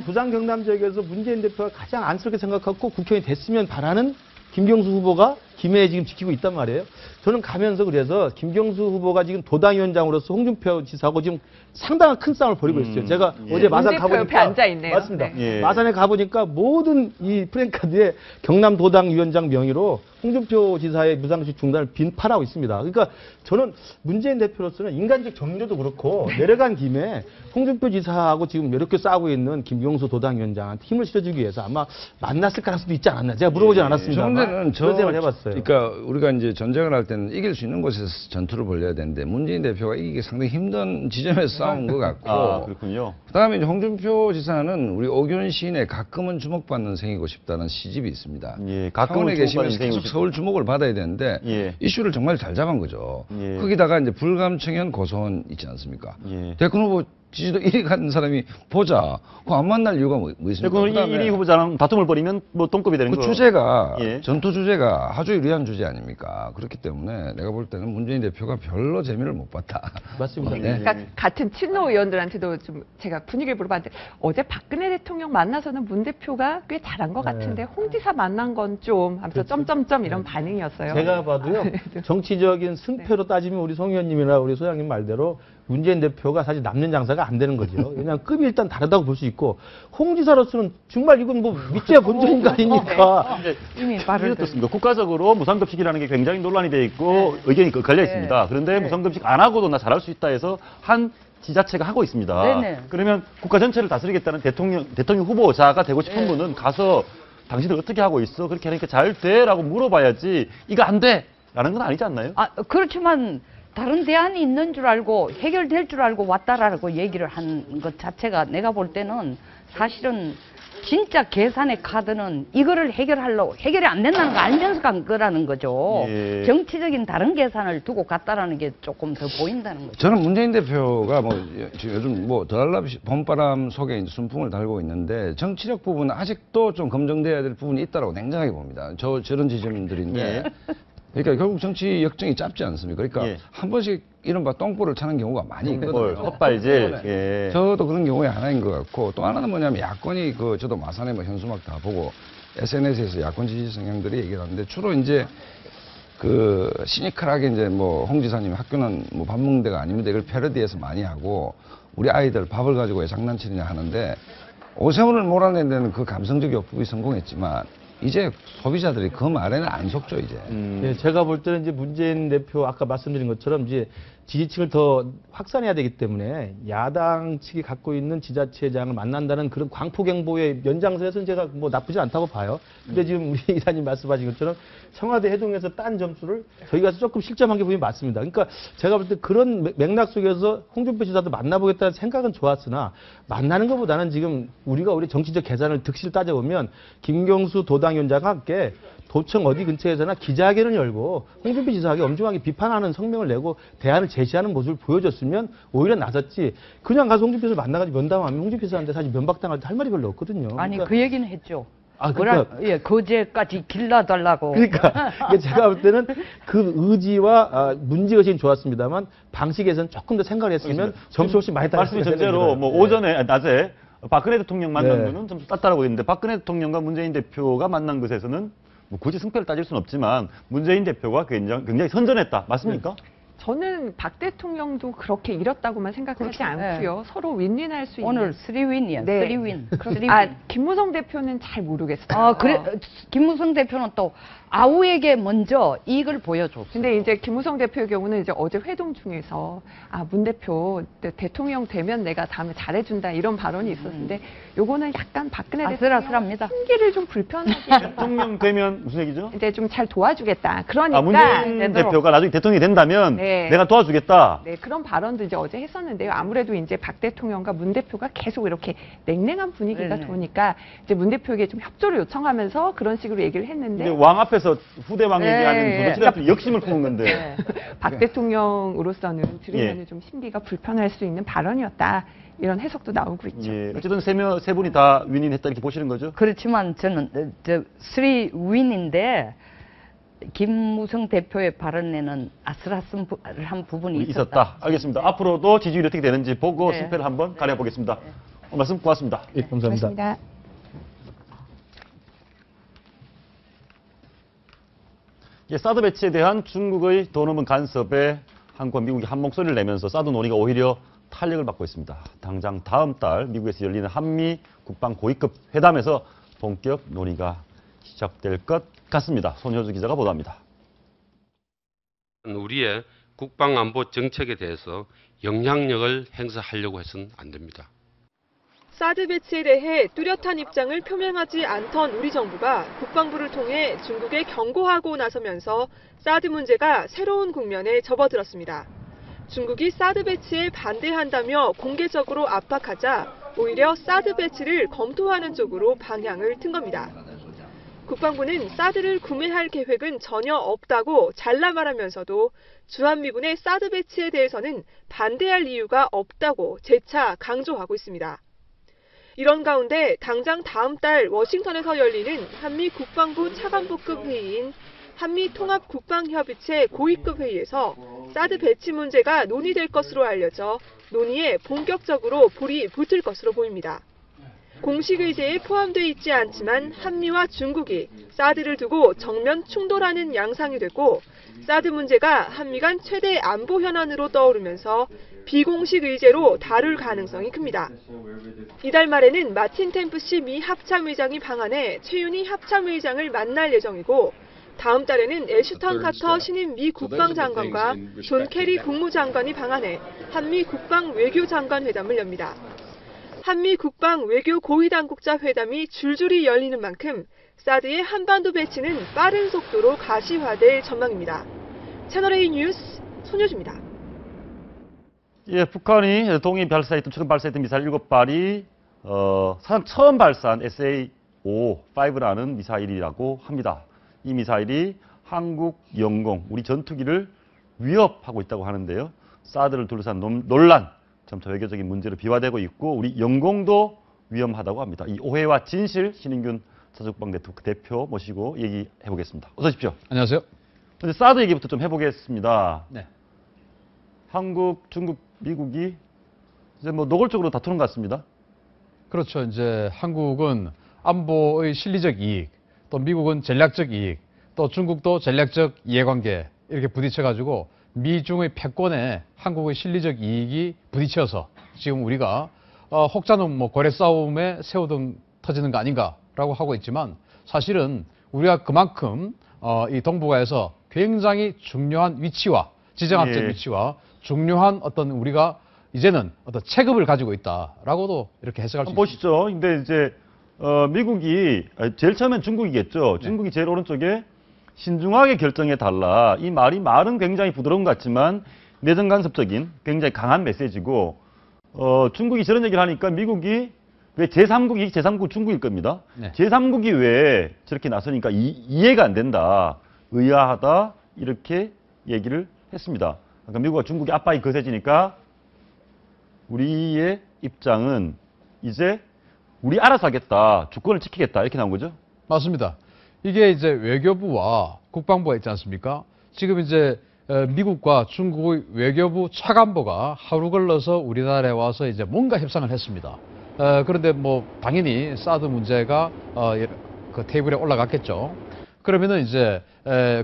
S6: 부산 경남 지역에서 문재인 대표가 가장 안쓰럽게 생각하고 국회의원이 됐으면 바라는 김경수 후보가 김해에 지금 지키고 있단 말이에요. 저는 가면서 그래서 김경수 후보가 지금 도당위원장으로서 홍준표 지사하고 지금 상당한 큰 싸움을 벌이고 있어요. 제가
S1: 예.
S6: 어제 마산
S7: 홍 대표
S6: 가보니까
S7: 옆에 앉아 있네요.
S6: 맞습니다.
S7: 네.
S1: 예.
S6: 마산에 가보니까 모든 이 프랜카드에 경남 도당위원장 명의로 홍준표 지사의 무상급식 중단을 빈판하고 있습니다. 그러니까 저는 문재인 대표로서는 인간적 정조도 그렇고 내려간 김에 홍준표 지사하고 지금 이렇게 싸우고 있는 김경수 도당위원장한테 힘을 실어주기 위해서 아마 만났을 가능성도 있지 않았나. 제가 물어보진 않았습니다.
S2: 저는
S6: 그런 생각을 해봤어요.
S2: 그러니까 우리가 이제 전쟁을 할 때는 이길 수 있는 곳에서 전투를 벌여야 되는데 문재인 대표가 이기기 상당히 힘든 지점에서 싸운 것 같고.
S1: 아, 그렇군요.
S2: 그다음에 이제 홍준표 지사는 우리 오균 시인의 가끔은 주목받는 생이고 싶다는 시집이 있습니다.
S1: 예, 가끔은
S2: 창원에 계시면
S1: 주목받는 생이고
S2: 계속
S1: 싶다.
S2: 서울 주목을 받아야 되는데
S1: 예.
S2: 이슈를 정말 잘 잡은 거죠.
S1: 예.
S2: 거기다가 이제 불감 청년 고소원 있지 않습니까?
S1: 예.
S2: 대권 후보 지지도 1위 간 사람이 보자. 그거 안 만날 이유가 뭐 있습니까?
S1: 그럼 이
S2: 그다음에
S1: 1위 후보자랑 다툼을 벌이면 뭐 똥급이 되는
S2: 그
S1: 거.
S2: 주제가
S1: 예.
S2: 전투 주제가 아주 유리한 주제 아닙니까? 그렇기 때문에 내가 볼 때는 문재인 대표가 별로 재미를 못 봤다.
S6: 맞습니다.
S2: 네.
S7: 그러니까 같은 친노 의원들한테도 좀 제가 분위기를 물어봤는데 어제 박근혜 대통령 만나서는 문 대표가 꽤 잘한 것 같은데 홍 지사 만난 건 좀 하면서 점점점 이런 반응이었어요.
S6: 제가 봐도요, 정치적인 승패로 따지면 우리 송 의원님이나 우리 소장님 말대로 문재인 대표가 사실 남는 장사가 안 되는 거죠. 왜냐하면 급이 일단 다르다고 볼 수 있고, 홍 지사로서는 정말 이건 뭐 밑지야 본전인 거 아닙니까?
S5: 이미 말을
S1: 어떻습니까? 국가적으로 무상급식이라는 게 굉장히 논란이 돼 있고 의견이 갈려 있습니다. 그런데 무상급식 안 하고도 나 잘할 수 있다 해서 한 지자체가 하고 있습니다.
S5: 네네.
S1: 그러면 국가 전체를 다스리겠다는 대통령 후보자가 되고 싶은 분은 가서 당신들 어떻게 하고 있어? 그렇게 하니까 잘 돼? 라고 물어봐야지 이거 안 돼! 라는 건 아니지 않나요?
S5: 아, 그렇지만 다른 대안이 있는 줄 알고 해결될 줄 알고 왔다라고 얘기를 한 것 자체가 내가 볼 때는 사실은 진짜 계산의 카드는 이거를 해결이 안 된다는 거 알면서 간 거라는 거죠.
S1: 예.
S5: 정치적인 다른 계산을 두고 갔다라는 게 조금 더 보인다는 거죠.
S2: 저는 문재인 대표가 뭐 지금 요즘 뭐 더할라비 봄바람 속에 이제 순풍을 달고 있는데 정치력 부분은 아직도 좀 검증돼야 될 부분이 있다라고 냉정하게 봅니다. 저런 지점들인데.
S1: 예.
S2: 그러니까 결국 정치 역정이 짧지 않습니까? 그러니까
S1: 예.
S2: 한 번씩 이른바 똥볼을 차는 경우가 많이 있거든요.
S1: 헛발질. 예.
S2: 저도 그런 경우에 하나인 것 같고 또 하나는 뭐냐면 야권이 저도 마산에 뭐 현수막 다 보고 SNS에서 야권 지지 성향들이 얘기를 하는데 주로 이제 시니컬하게 이제 뭐 홍 지사님 학교는 뭐 밥 먹는 데가 아닙니다. 이걸 패러디해서 많이 하고 우리 아이들 밥을 가지고 왜 장난치느냐 하는데 오세훈을 몰아내는 데는 그 감성적 역북이 성공했지만 이제 소비자들이 그 말에는 안 속죠 이제.
S6: 예, 제가 볼 때는 이제 문재인 대표 아까 말씀드린 것처럼 이제 지지층을 더 확산해야 되기 때문에 야당 측이 갖고 있는 지자체장을 만난다는 그런 광포경보의 연장선에서는 제가 뭐 나쁘지 않다고 봐요. 근데 지금 우리 이사님 말씀하신 것처럼 청와대 회동에서 딴 점수를 저희가 조금 실점한 게 분명히 맞습니다. 그러니까 제가 볼 때 그런 맥락 속에서 홍준표 지사도 만나보겠다는 생각은 좋았으나 만나는 것보다는 지금 우리 정치적 계산을 득실 따져보면 김경수 도당위원장과 함께 도청 어디 근처에서나 기자회견을 열고 홍준표 지사에게 엄중하게 비판하는 성명을 내고 대안을 제시하는 모습을 보여줬으면 오히려 나섰지 그냥 가서 홍준표 지사를 만나가지고 면담하면 홍준표 지사한테 사실 면박당할 때 할 말이 별로 없거든요.
S5: 아니
S6: 그러니까
S5: 그 얘기는 했죠.
S6: 아, 그러니까,
S5: 예, 거제까지 길러달라고.
S6: 그러니까 제가 볼 때는 그 의지와 문제의식은 좋았습니다만 방식에서는 조금 더 생각을 했으면 점수 훨씬 많이 따졌을
S1: 말씀이 전제로 뭐 오전에 낮에 박근혜 대통령 만난
S6: 네.
S1: 거는 점수 땄다라고 했는데 박근혜 대통령과 문재인 대표가 만난 것에서는 뭐 굳이 승패를 따질 수는 없지만 문재인 대표가 굉장히 선전했다. 맞습니까?
S7: 저는 박 대통령도 그렇게 잃었다고만 생각하지
S5: 그렇죠.
S7: 않고요. 서로 윈윈할 수 있는.
S5: 오늘 3윈이야.
S7: 네.
S5: 3윈.
S7: 김무성 대표는 잘 모르겠어요.
S5: 김무성 대표는 또 아우에게 먼저 이익을 보여줬어요.
S7: 근데 이제 김무성 대표의 경우는 이제 어제 회동 중에서 문 대표 대통령 되면 내가 다음에 잘해준다 이런 발언이 있었는데 요거는 약간 박근혜
S5: 아슬아슬합니다.
S7: 대통령 심기를 좀 불편하게
S1: 대통령 되면 무슨 얘기죠?
S7: 이제 좀 잘 도와주겠다. 그러니까
S1: 문재인 대표가 나중에 대통령이 된다면
S7: 네.
S1: 내가 도와주겠다.
S7: 네, 그런 발언도 이제 어제 했었는데요. 아무래도 이제 박 대통령과 문 대표가 계속 이렇게 냉랭한 분위기가
S5: 네네.
S7: 도니까 이제 문 대표에게 좀 협조를 요청하면서 그런 식으로 얘기를 했는데
S1: 근데 왕 앞에서 후대 왕
S5: 네.
S1: 얘기하는 도대체 역심을 품은 건데.
S7: 네, 박 대통령으로서는 들으면
S1: 예.
S7: 좀 심기가 불편할 수 있는 발언이었다. 이런 해석도 나오고 있죠.
S1: 예. 어쨌든 세 분이 다 윈윈했다 이렇게 보시는 거죠?
S5: 그렇지만 저는 3윈인데 김무성 대표의 발언에는 아슬아슬한 부분이
S1: 있었다. 알겠습니다. 앞으로도 지지율이 어떻게 되는지 보고
S5: 네.
S1: 승패를 한번 가려보겠습니다. 오늘 말씀 고맙습니다.
S6: 예, 감사합니다.
S7: 고맙습니다.
S1: 사드 배치에 대한 중국의 돈 없는 간섭에 한국과 미국이 한 목소리를 내면서 사드 논의가 오히려 탄력을 받고 있습니다. 당장 다음 달 미국에서 열리는 한미 국방 고위급 회담에서 본격 논의가 시작될 것 같습니다. 손효주 기자가 보도합니다.
S10: 우리의 국방안보 정책에 대해서 영향력을 행사하려고 해서는 안 됩니다.
S11: 사드 배치에 대해 뚜렷한 입장을 표명하지 않던 우리 정부가 국방부를 통해 중국에 경고하고 나서면서 사드 문제가 새로운 국면에 접어들었습니다. 중국이 사드 배치에 반대한다며 공개적으로 압박하자 오히려 사드 배치를 검토하는 쪽으로 방향을 튼 겁니다. 국방부는 사드를 구매할 계획은 전혀 없다고 잘라 말하면서도 주한미군의 사드 배치에 대해서는 반대할 이유가 없다고 재차 강조하고 있습니다. 이런 가운데 당장 다음 달 워싱턴에서 열리는 한미 국방부 차관보급 회의인 한미통합국방협의체 고위급 회의에서 사드 배치 문제가 논의될 것으로 알려져 논의에 본격적으로 불이 붙을 것으로 보입니다. 공식 의제에 포함되어 있지 않지만 한미와 중국이 사드를 두고 정면 충돌하는 양상이 되고 사드 문제가 한미 간 최대 안보 현안으로 떠오르면서 비공식 의제로 다룰 가능성이 큽니다. 이달 말에는 마틴 템프시 미 합참의장이 방한해 최윤희 합참의장을 만날 예정이고 다음 달에는 애슈턴 카터 신임 미 국방장관과 존 케리 국무장관이 방한해 한미 국방 외교장관 회담을 엽니다. 한미 국방 외교 고위당국자 회담이 줄줄이 열리는 만큼 사드의 한반도 배치는 빠른 속도로 가시화될 전망입니다. 채널A 뉴스 손효주입니다.
S1: 예, 북한이 동해 발사했던 최근 발사했던 미사일 7발이 사상 처음 발사한 SA-5라는 미사일이라고 합니다. 이 미사일이 한국 영공, 우리 전투기를 위협하고 있다고 하는데요. 사드를 둘러싼 논란, 점차 외교적인 문제로 비화되고 있고 우리 영공도 위험하다고 합니다. 이 오해와 진실, 신인균 사주국방 대표 모시고 얘기해 보겠습니다. 어서 오십시오.
S12: 안녕하세요.
S1: 근데 사드 얘기부터 좀 해보겠습니다.
S12: 네.
S1: 한국, 중국, 미국이 이제 뭐 노골적으로 다투는 것 같습니다.
S12: 그렇죠. 이제 한국은 안보의 실리적 이익, 또 미국은 전략적 이익, 또 중국도 전략적 이해관계 이렇게 부딪혀가지고 미중의 패권에 한국의 실리적 이익이 부딪혀서 지금 우리가 혹자는 뭐 거래 싸움에 새우등 터지는 거 아닌가라고 하고 있지만 사실은 우리가 그만큼 이 동북아에서 굉장히 중요한 위치와 지정학적 위치와 중요한 어떤 우리가 이제는 어떤 체급을 가지고 있다라고도 이렇게 해석할 수 있습니다.
S1: 보시죠. 근데 이제 미국이 제일 처음엔 중국이겠죠. 중국이 제일 오른쪽에 신중하게 결정해 달라. 이 말은 굉장히 부드러운 것 같지만 내정 간섭적인 굉장히 강한 메시지고 중국이 저런 얘기를 하니까 미국이 왜 제3국이 중국일 겁니다.
S12: 네.
S1: 제3국이 왜 저렇게 나서니까 이해가 안 된다. 의아하다. 이렇게 얘기를 했습니다. 그러니까 미국과 중국의 압박이 거세지니까 우리의 입장은 이제 우리 알아서 하겠다. 주권을 지키겠다. 이렇게 나온 거죠?
S12: 맞습니다. 이게 이제 외교부와 국방부가 있지 않습니까? 지금 이제 미국과 중국의 외교부 차관보가 하루 걸러서 우리나라에 와서 이제 뭔가 협상을 했습니다. 그런데 뭐 당연히 사드 문제가 그 테이블에 올라갔겠죠. 그러면은 이제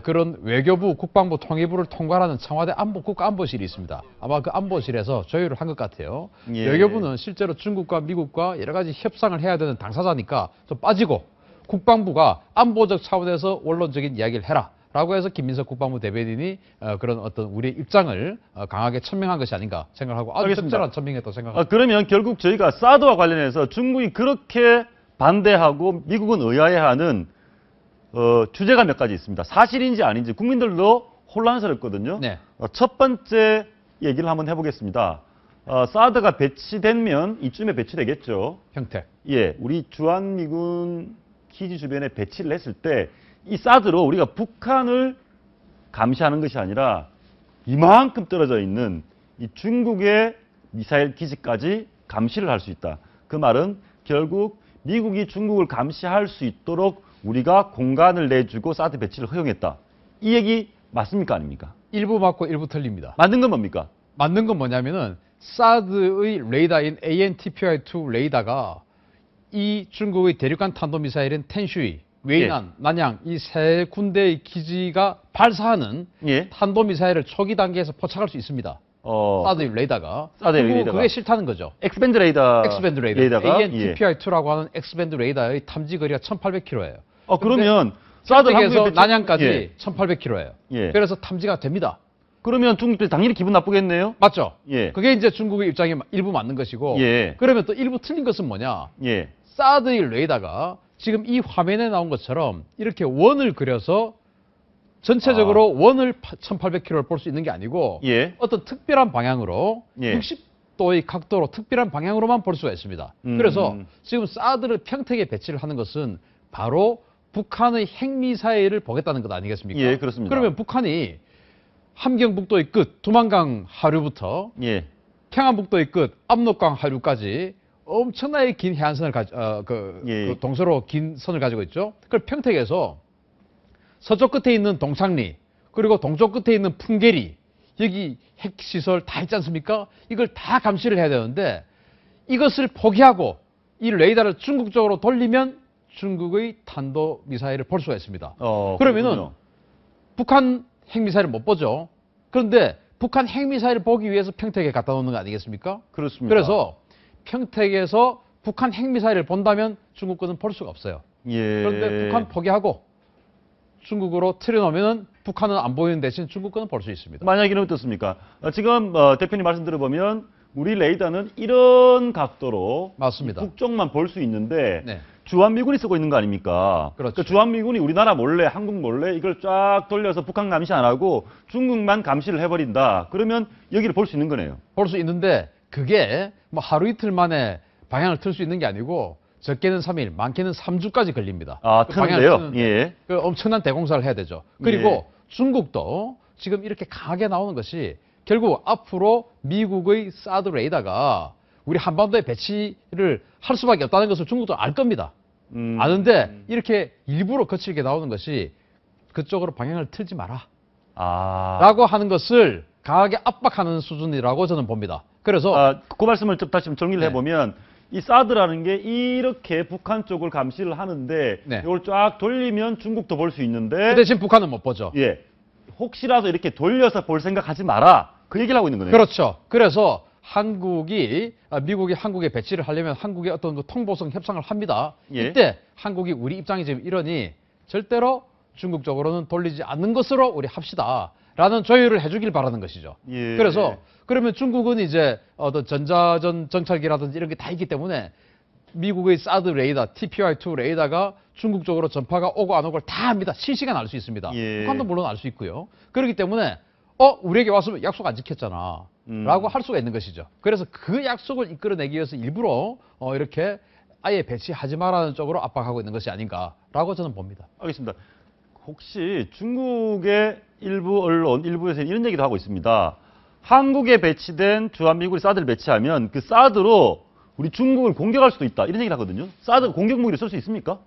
S12: 그런 외교부, 국방부, 통일부를 통과하는 청와대 국가안보실이 있습니다. 아마 그 안보실에서 조율을 한 것 같아요.
S1: 예.
S12: 외교부는 실제로 중국과 미국과 여러 가지 협상을 해야 되는 당사자니까 좀 빠지고 국방부가 안보적 차원에서 원론적인 이야기를 해라. 라고 해서 김민석 국방부 대변인이 그런 어떤 우리의 입장을 강하게 천명한 것이 아닌가 생각하고 아주 적절한 천명했다고 생각합니다.
S1: 그러면 결국 저희가 사드와 관련해서 중국이 그렇게 반대하고 미국은 의아해하는 주제가 몇 가지 있습니다. 사실인지 아닌지 국민들도 혼란스럽거든요.
S12: 네.
S1: 첫 번째 얘기를 한번 해보겠습니다. 사드가 배치되면 이쯤에 배치되겠죠.
S12: 평택.
S1: 예, 우리 주한미군 기지 주변에 배치를 했을 때 이 사드로 우리가 북한을 감시하는 것이 아니라 이만큼 떨어져 있는 이 중국의 미사일 기지까지 감시를 할 수 있다. 그 말은 결국 미국이 중국을 감시할 수 있도록 우리가 공간을 내주고 사드 배치를 허용했다. 이 얘기 맞습니까? 아닙니까?
S12: 일부 맞고 일부 틀립니다.
S1: 맞는 건 뭡니까?
S12: 맞는 건 뭐냐면은 사드의 레이더인 ANTPY-2 레이더가 이 중국의 대륙간 탄도미사일인 텐슈이, 웨이난, 난양 이 세 군데의 기지가 발사하는 탄도미사일을 초기 단계에서 포착할 수 있습니다. 사드의 레이더가. 그게 싫다는 거죠.
S1: 엑스밴드 레이더.
S12: 엑스밴드 레이더가. ANTPY-2라고 하는 엑스밴드 레이더의 탐지 거리가 1,800km예요.
S1: 그러면 사드
S12: 한국에서 난양까지 1,800km예요. 그래서 탐지가 됩니다.
S1: 그러면 중국들이 당연히 기분 나쁘겠네요?
S12: 맞죠? 그게 이제 중국의 입장이 일부 맞는 것이고 그러면 또 일부 틀린 것은 뭐냐? 사드의 레이더가 지금 이 화면에 나온 것처럼 이렇게 원을 그려서 전체적으로 원을 1,800km를 볼 수 있는 게 아니고 어떤 특별한 방향으로 60도의 각도로 특별한 방향으로만 볼 수가 있습니다. 그래서 지금 사드를 평택에 배치를 하는 것은 바로 북한의 핵미사일을 보겠다는 것 아니겠습니까?
S1: 예, 그렇습니다.
S12: 그러면 북한이 함경북도의 끝 두만강 하류부터
S1: 예.
S12: 평안북도의 끝 압록강 하류까지 엄청나게 긴 해안선을
S1: 예.
S12: 그 동서로 긴 선을 가지고 있죠. 그걸 평택에서 서쪽 끝에 있는 동창리 그리고 동쪽 끝에 있는 풍계리 여기 핵시설 다 있지 않습니까? 이걸 다 감시를 해야 되는데 이것을 포기하고 이 레이더를 중국 쪽으로 돌리면 중국의 탄도미사일을 볼 수가 있습니다. 그러면은
S1: 그렇군요.
S12: 북한 핵미사일을 못 보죠. 그런데 북한 핵미사일을 보기 위해서 평택에 갖다 놓는 거 아니겠습니까?
S1: 그렇습니다.
S12: 그래서 평택에서 북한 핵미사일을 본다면 중국 거는 볼 수가 없어요.
S1: 예.
S12: 그런데 북한 포기하고 중국으로 틀어놓으면 북한은 안 보이는 대신 중국 거는 볼 수 있습니다.
S1: 만약에는 어떻습니까? 지금 대표님 말씀 들어보면 우리 레이더는 이런 각도로
S12: 맞습니다.
S1: 북쪽만 볼 수 있는데
S12: 네.
S1: 주한미군이 쓰고 있는 거 아닙니까?
S12: 그렇죠.
S1: 그 주한미군이 우리나라 몰래, 한국 몰래 이걸 쫙 돌려서 북한 감시 안 하고 중국만 감시를 해버린다. 그러면 여기를 볼 수 있는 거네요.
S12: 볼 수 있는데 그게 뭐 하루 이틀 만에 방향을 틀 수 있는 게 아니고 적게는 3일, 많게는 3주까지 걸립니다.
S1: 아,
S12: 그 방향을
S1: 트는데요?
S12: 트는데
S1: 예.
S12: 그 엄청난 대공사를 해야 되죠. 그리고
S1: 예.
S12: 중국도 지금 이렇게 강하게 나오는 것이 결국 앞으로 미국의 사드 레이더가 우리 한반도에 배치를 할 수밖에 없다는 것을 중국도 알 겁니다. 아는데 이렇게 일부러 거칠게 나오는 것이 그쪽으로 방향을 틀지 마라. 라고 하는 것을 강하게 압박하는 수준이라고 저는 봅니다. 그래서
S1: 그 말씀을 좀 다시 정리를
S12: 네.
S1: 해보면 이 사드라는 게 이렇게 북한 쪽을 감시를 하는데
S12: 네.
S1: 이걸 쫙 돌리면 중국도 볼 수 있는데
S12: 그 대신 북한은 못 보죠.
S1: 예. 혹시라도 이렇게 돌려서 볼 생각하지 마라. 그 얘기를 하고 있는 거네요.
S12: 그렇죠. 그래서 미국이 한국에 배치를 하려면 한국의 어떤 그 통보성 협상을 합니다.
S1: 예.
S12: 이때 한국이 우리 입장이 지금 이러니 절대로 중국 쪽으로는 돌리지 않는 것으로 우리 합시다. 라는 조율을 해주길 바라는 것이죠.
S1: 예.
S12: 그래서 그러면 중국은 이제 어떤 전자전 정찰기라든지 이런 게 다 있기 때문에 미국의 사드 레이더, TPY-2 레이더가 중국 쪽으로 전파가 오고 안 오고를 다 합니다. 실시간 알 수 있습니다.
S1: 예.
S12: 북한도 물론 알 수 있고요. 그렇기 때문에 우리에게 왔으면 약속 안 지켰잖아. 라고 할 수가 있는 것이죠. 그래서 그 약속을 이끌어내기 위해서 일부러 이렇게 아예 배치하지 마라는 쪽으로 압박하고 있는 것이 아닌가라고 저는 봅니다.
S1: 알겠습니다. 혹시 중국의 일부 언론, 일부에서 이런 얘기도 하고 있습니다. 한국에 배치된 주한미군이 사드를 배치하면 그 사드로 우리 중국을 공격할 수도 있다. 이런 얘기를 하거든요. 사드 공격 무기를 쓸 수 있습니까?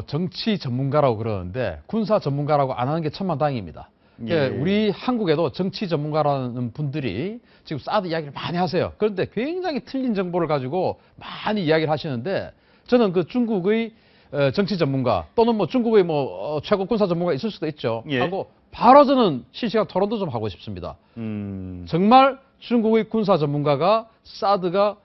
S12: 정치 전문가라고 그러는데 군사 전문가라고 안 하는 게 천만다행입니다.
S1: 예.
S12: 우리 한국에도 정치 전문가라는 분들이 지금 사드 이야기를 많이 하세요. 그런데 굉장히 틀린 정보를 가지고 많이 이야기를 하시는데 저는 그 중국의 정치 전문가 또는 뭐 중국의 최고 군사 전문가 있을 수도 있죠.
S1: 예.
S12: 하고 바로 저는 실시간 토론도 좀 하고 싶습니다. 정말 중국의 군사 전문가가 사드가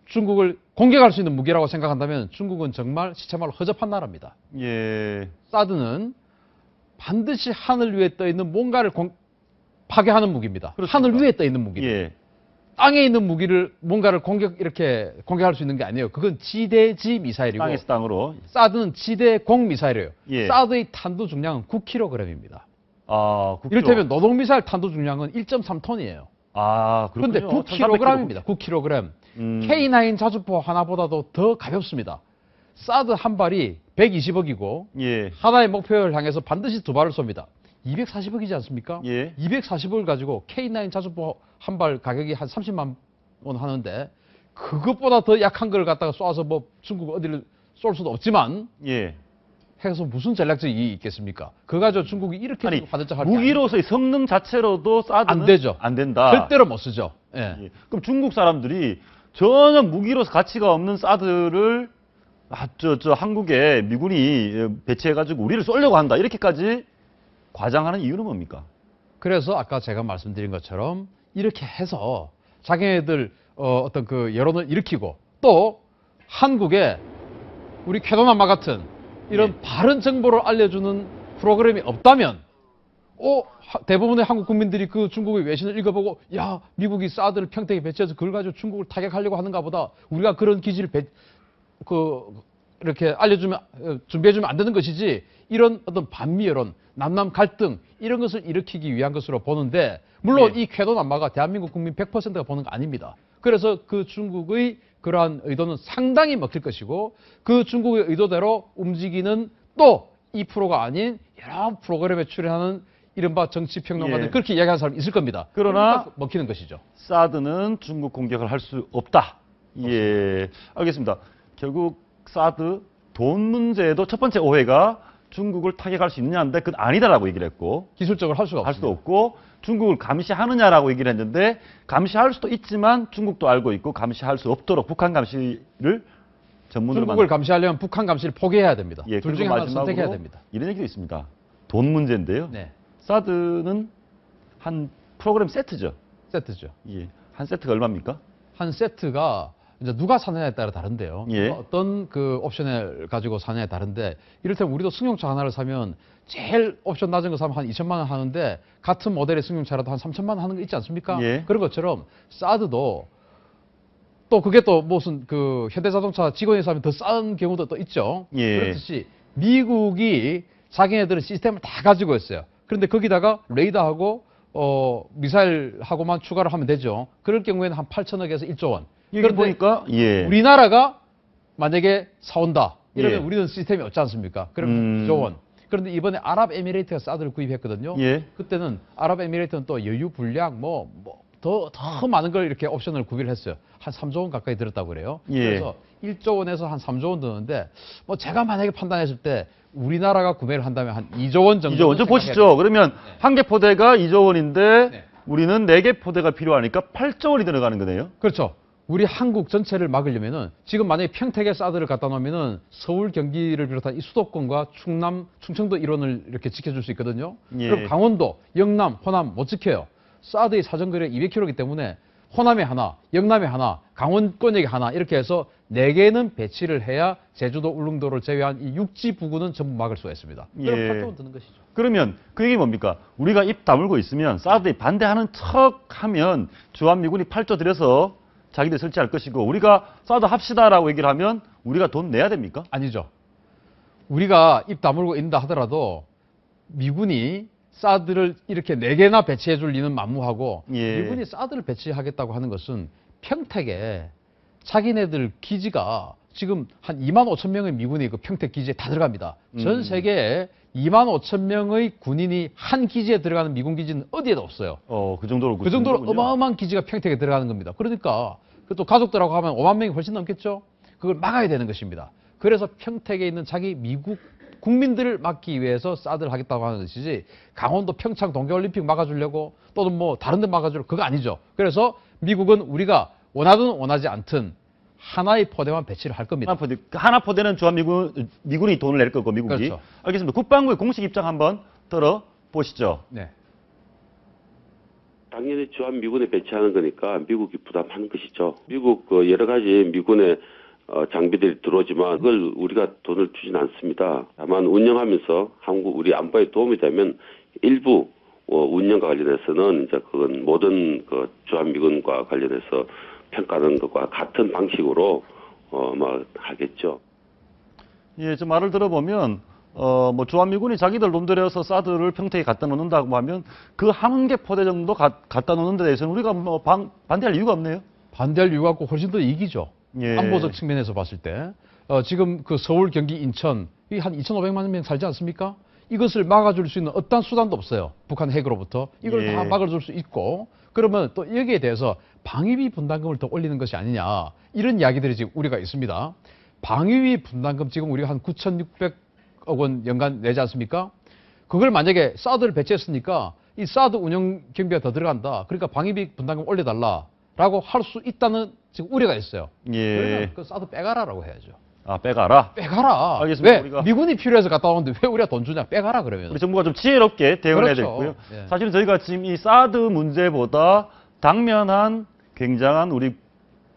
S12: 중국을 공격할 수 있는 무기라고 생각한다면 중국은 정말 시체말로 허접한 나라입니다.
S1: 예.
S12: 사드는 반드시 하늘 위에 떠 있는 뭔가를 파괴하는 무기입니다.
S1: 그렇습니다.
S12: 하늘 위에 떠 있는 무기.
S1: 예.
S12: 땅에 있는 무기를 뭔가를 이렇게 공격할 수 있는 게 아니에요. 그건 지대지 미사일이고
S1: 땅에서 땅으로.
S12: 사드는 지대공 미사일이에요.
S1: 예.
S12: 사드의 탄도 중량은 9kg입니다.
S1: 아,
S12: 이를테면 노동미사일 탄도 중량은 1.3톤이에요.
S1: 아,
S12: 그런데
S1: 그렇군요.
S12: 9kg입니다. 9kg. K9 자주포 하나보다도 더 가볍습니다. 사드 한 발이 120억이고
S1: 예.
S12: 하나의 목표를 향해서 반드시 두 발을 쏩니다. 240억이지 않습니까?
S1: 예.
S12: 240억을 가지고 K9 자주포 한 발 가격이 한 30만 원 하는데 그것보다 더 약한 걸 갖다가 쏴서 중국 어디를 쏠 수도 없지만
S1: 예.
S12: 해서 무슨 전략적 이익이 있겠습니까? 그거 가지고 중국이 이렇게 화들짝 할 게
S1: 무기로서의 성능 자체로도 사드는
S12: 안 되죠.
S1: 안 된다.
S12: 절대로 못 쓰죠. 예.
S1: 예. 그럼 중국 사람들이 전혀 무기로서 가치가 없는 사드를 한국에 미군이 배치해가지고 우리를 쏘려고 한다. 이렇게까지 과장하는 이유는 뭡니까?
S12: 그래서 아까 제가 말씀드린 것처럼 이렇게 해서 자기네들 어떤 그 여론을 일으키고 또 한국에 우리 쾌도남마 같은 이런 바른 정보를 알려주는 프로그램이 없다면 대부분의 한국 국민들이 그 중국의 외신을 읽어보고 야 미국이 사드를 평택에 배치해서 그걸 가지고 중국을 타격하려고 하는가 보다 우리가 그런 기지를 이렇게 알려주면 준비해주면 안 되는 것이지 이런 어떤 반미 여론 남남 갈등 이런 것을 일으키기 위한 것으로 보는데 물론 이 쾌도남마가 대한민국 국민 100%가 보는 거 아닙니다. 그래서 그 중국의 그러한 의도는 상당히 먹힐 것이고 그 중국의 의도대로 움직이는 또 2%가 아닌 여러 프로그램에 출연하는 이른바 정치평론가들
S1: 예.
S12: 그렇게 이야기하는 사람이 있을 겁니다.
S1: 그러나
S12: 그러니까 먹히는 것이죠.
S1: 사드는 중국 공격을 할 수 없다. 예, 알겠습니다. 결국 사드 돈 문제에도 첫 번째 오해가 중국을 타격할 수 있느냐인데 그건 아니다라고 얘기를 했고
S12: 기술적으로 할 수가
S1: 할 수도
S12: 없습니다.
S1: 없고 중국을 감시하느냐라고 얘기를 했는데 감시할 수도 있지만 중국도 알고 있고 감시할 수 없도록 북한 감시를 전문으로
S12: 중국을 감시하려면 북한 감시를 포기해야 됩니다.
S1: 예,
S12: 둘
S1: 그리고
S12: 중에 하나를
S1: 마지막으로
S12: 선택해야 됩니다.
S1: 이런 얘기도 있습니다. 돈 문제인데요.
S12: 네,
S1: 사드는 한 프로그램 세트죠.
S12: 세트죠.
S1: 예, 한 세트가 얼마입니까?
S12: 한 세트가 이제 누가 사느냐에 따라 다른데요.
S1: 예.
S12: 어떤 그 옵션을 가지고 사느냐에 다른데 이를테면 우리도 승용차 하나를 사면 제일 옵션 낮은 거 사면 한 2천만 원 하는데 같은 모델의 승용차라도 한 3천만 원 하는 거 있지 않습니까?
S1: 예.
S12: 그런 것처럼 사드도 또 그게 또 무슨 그 현대자동차 직원이 사면 더 싼 경우도 또 있죠.
S1: 예.
S12: 그렇듯이 미국이 자기네들은 시스템을 다 가지고 있어요. 그런데 거기다가 레이더하고 미사일하고만 추가를 하면 되죠. 그럴 경우에는 한 8천억에서 1조 원.
S1: 여기 보니까 예.
S12: 우리나라가 만약에 사온다. 이러면
S1: 예.
S12: 우리는 시스템이 없지 않습니까? 그러면 2조 원. 그런데 이번에 아랍에미레이트가 사드를 구입했거든요.
S1: 예.
S12: 그때는 아랍에미레이트는 또 여유 불량 더 많은 걸 이렇게 옵션을 구비를 했어요. 한 3조 원 가까이 들었다고 그래요.
S1: 예.
S12: 그래서 1조 원에서 한 3조 원 드는데 제가 만약에 판단했을 때 우리나라가 구매를 한다면 한 2조 원 정도.
S1: 2조 원. 좀 보시죠. 그러면 한 개 포대가 2조 원인데
S12: 네.
S1: 우리는 4개 포대가 필요하니까 8조 원이 들어가는 거네요.
S12: 그렇죠. 우리 한국 전체를 막으려면은 지금 만약에 평택에 사드를 갖다 놓으면은 서울, 경기를 비롯한 이 수도권과 충남, 충청도 일원을 이렇게 지켜줄 수 있거든요.
S1: 예.
S12: 그럼 강원도, 영남, 호남 못 지켜요. 사드의 사정거리가 200km이기 때문에 호남에 하나, 영남에 하나, 강원권역에 하나 이렇게 해서 4개는 배치를 해야 제주도, 울릉도를 제외한 이 육지 부근은 전부 막을 수가 있습니다. 그럼
S1: 예.
S12: 8조 원 드는 것이죠.
S1: 그러면 그 얘기 뭡니까? 우리가 입 다물고 있으면 사드에 반대하는 척 하면 주한미군이 8조 들여서 자기들 설치할 것이고 우리가 사드 합시다라고 얘기를 하면 우리가 돈 내야 됩니까?
S12: 아니죠. 우리가 입 다물고 있는다 하더라도 미군이 사드를 이렇게 4개나 배치해 줄 리는 만무하고
S1: 예.
S12: 미군이 사드를 배치하겠다고 하는 것은 평택에 자기네들 기지가 지금 한 2만 5천 명의 미군이 그 평택 기지에 다 들어갑니다. 전 세계에 2만 5천 명의 군인이 한 기지에 들어가는 미군 기지는 어디에도 없어요.
S1: 그 정도로
S12: 그 정도로 어마어마한 기지가 평택에 들어가는 겁니다. 그러니까 또 가족들하고 하면 5만 명이 훨씬 넘겠죠. 그걸 막아야 되는 것입니다. 그래서 평택에 있는 자기 미국 국민들을 막기 위해서 사드를 하겠다고 하는 것이지 강원도 평창 동계올림픽 막아주려고 또는 다른 데 막아주려고 그거 아니죠. 그래서 미국은 우리가 원하든 원하지 않든 하나의 포대만 배치를 할 겁니다.
S1: 하나 포대는 미군이 돈을 낼 거고 미국이.
S12: 그렇죠.
S1: 알겠습니다. 국방부의 공식 입장 한번 들어보시죠.
S12: 네.
S13: 당연히 주한미군에 배치하는 거니까 미국이 부담하는 것이죠. 미국 여러 가지 미군의 장비들이 들어오지만 그걸 우리가 돈을 주진 않습니다. 다만 운영하면서 우리 안보에 도움이 되면 일부 운영과 관련해서는 이제 그건 모든 주한미군과 관련해서 평가하는 것과 같은 방식으로 하겠죠.
S1: 예, 저 말을 들어보면 주한미군이 자기들 돈 들여서 사드를 평택에 갖다 놓는다고 하면 그 한 개 포대 정도 갖다 놓는 데 대해서는 우리가 반대할 이유가 없네요.
S12: 반대할 이유가 없고 훨씬 더 이기죠.
S1: 예.
S12: 안보적 측면에서 봤을 때 지금 그 서울, 경기, 인천 이 한 2,500만 명 살지 않습니까? 이것을 막아줄 수 있는 어떤 수단도 없어요. 북한 핵으로부터 이걸
S1: 예.
S12: 다 막아줄 수 있고 그러면 또 여기에 대해서 방위비 분담금을 더 올리는 것이 아니냐 이런 이야기들이 지금 우리가 있습니다. 방위비 분담금 지금 우리가 한 9,600억 원 연간 내지 않습니까? 그걸 만약에 사드를 배치했으니까 이 사드 운영 경비가 더 들어간다. 그러니까 방위비 분담금 올려달라라고 할 수 있다는 지금 우려가 있어요.
S1: 예.
S12: 그러면 그 사드 빼가라라고 해야죠.
S1: 빼가라?
S12: 빼가라.
S1: 알겠습니다.
S12: 왜?
S1: 우리가
S12: 미군이 필요해서 갔다 오는데 왜 우리가 돈 주냐? 빼가라 그러면.
S1: 우리 정부가 좀 지혜롭게 대응을
S12: 그렇죠.
S1: 해야 되고요.
S12: 예.
S1: 사실은 저희가 지금 이 사드 문제보다 당면한 굉장한 우리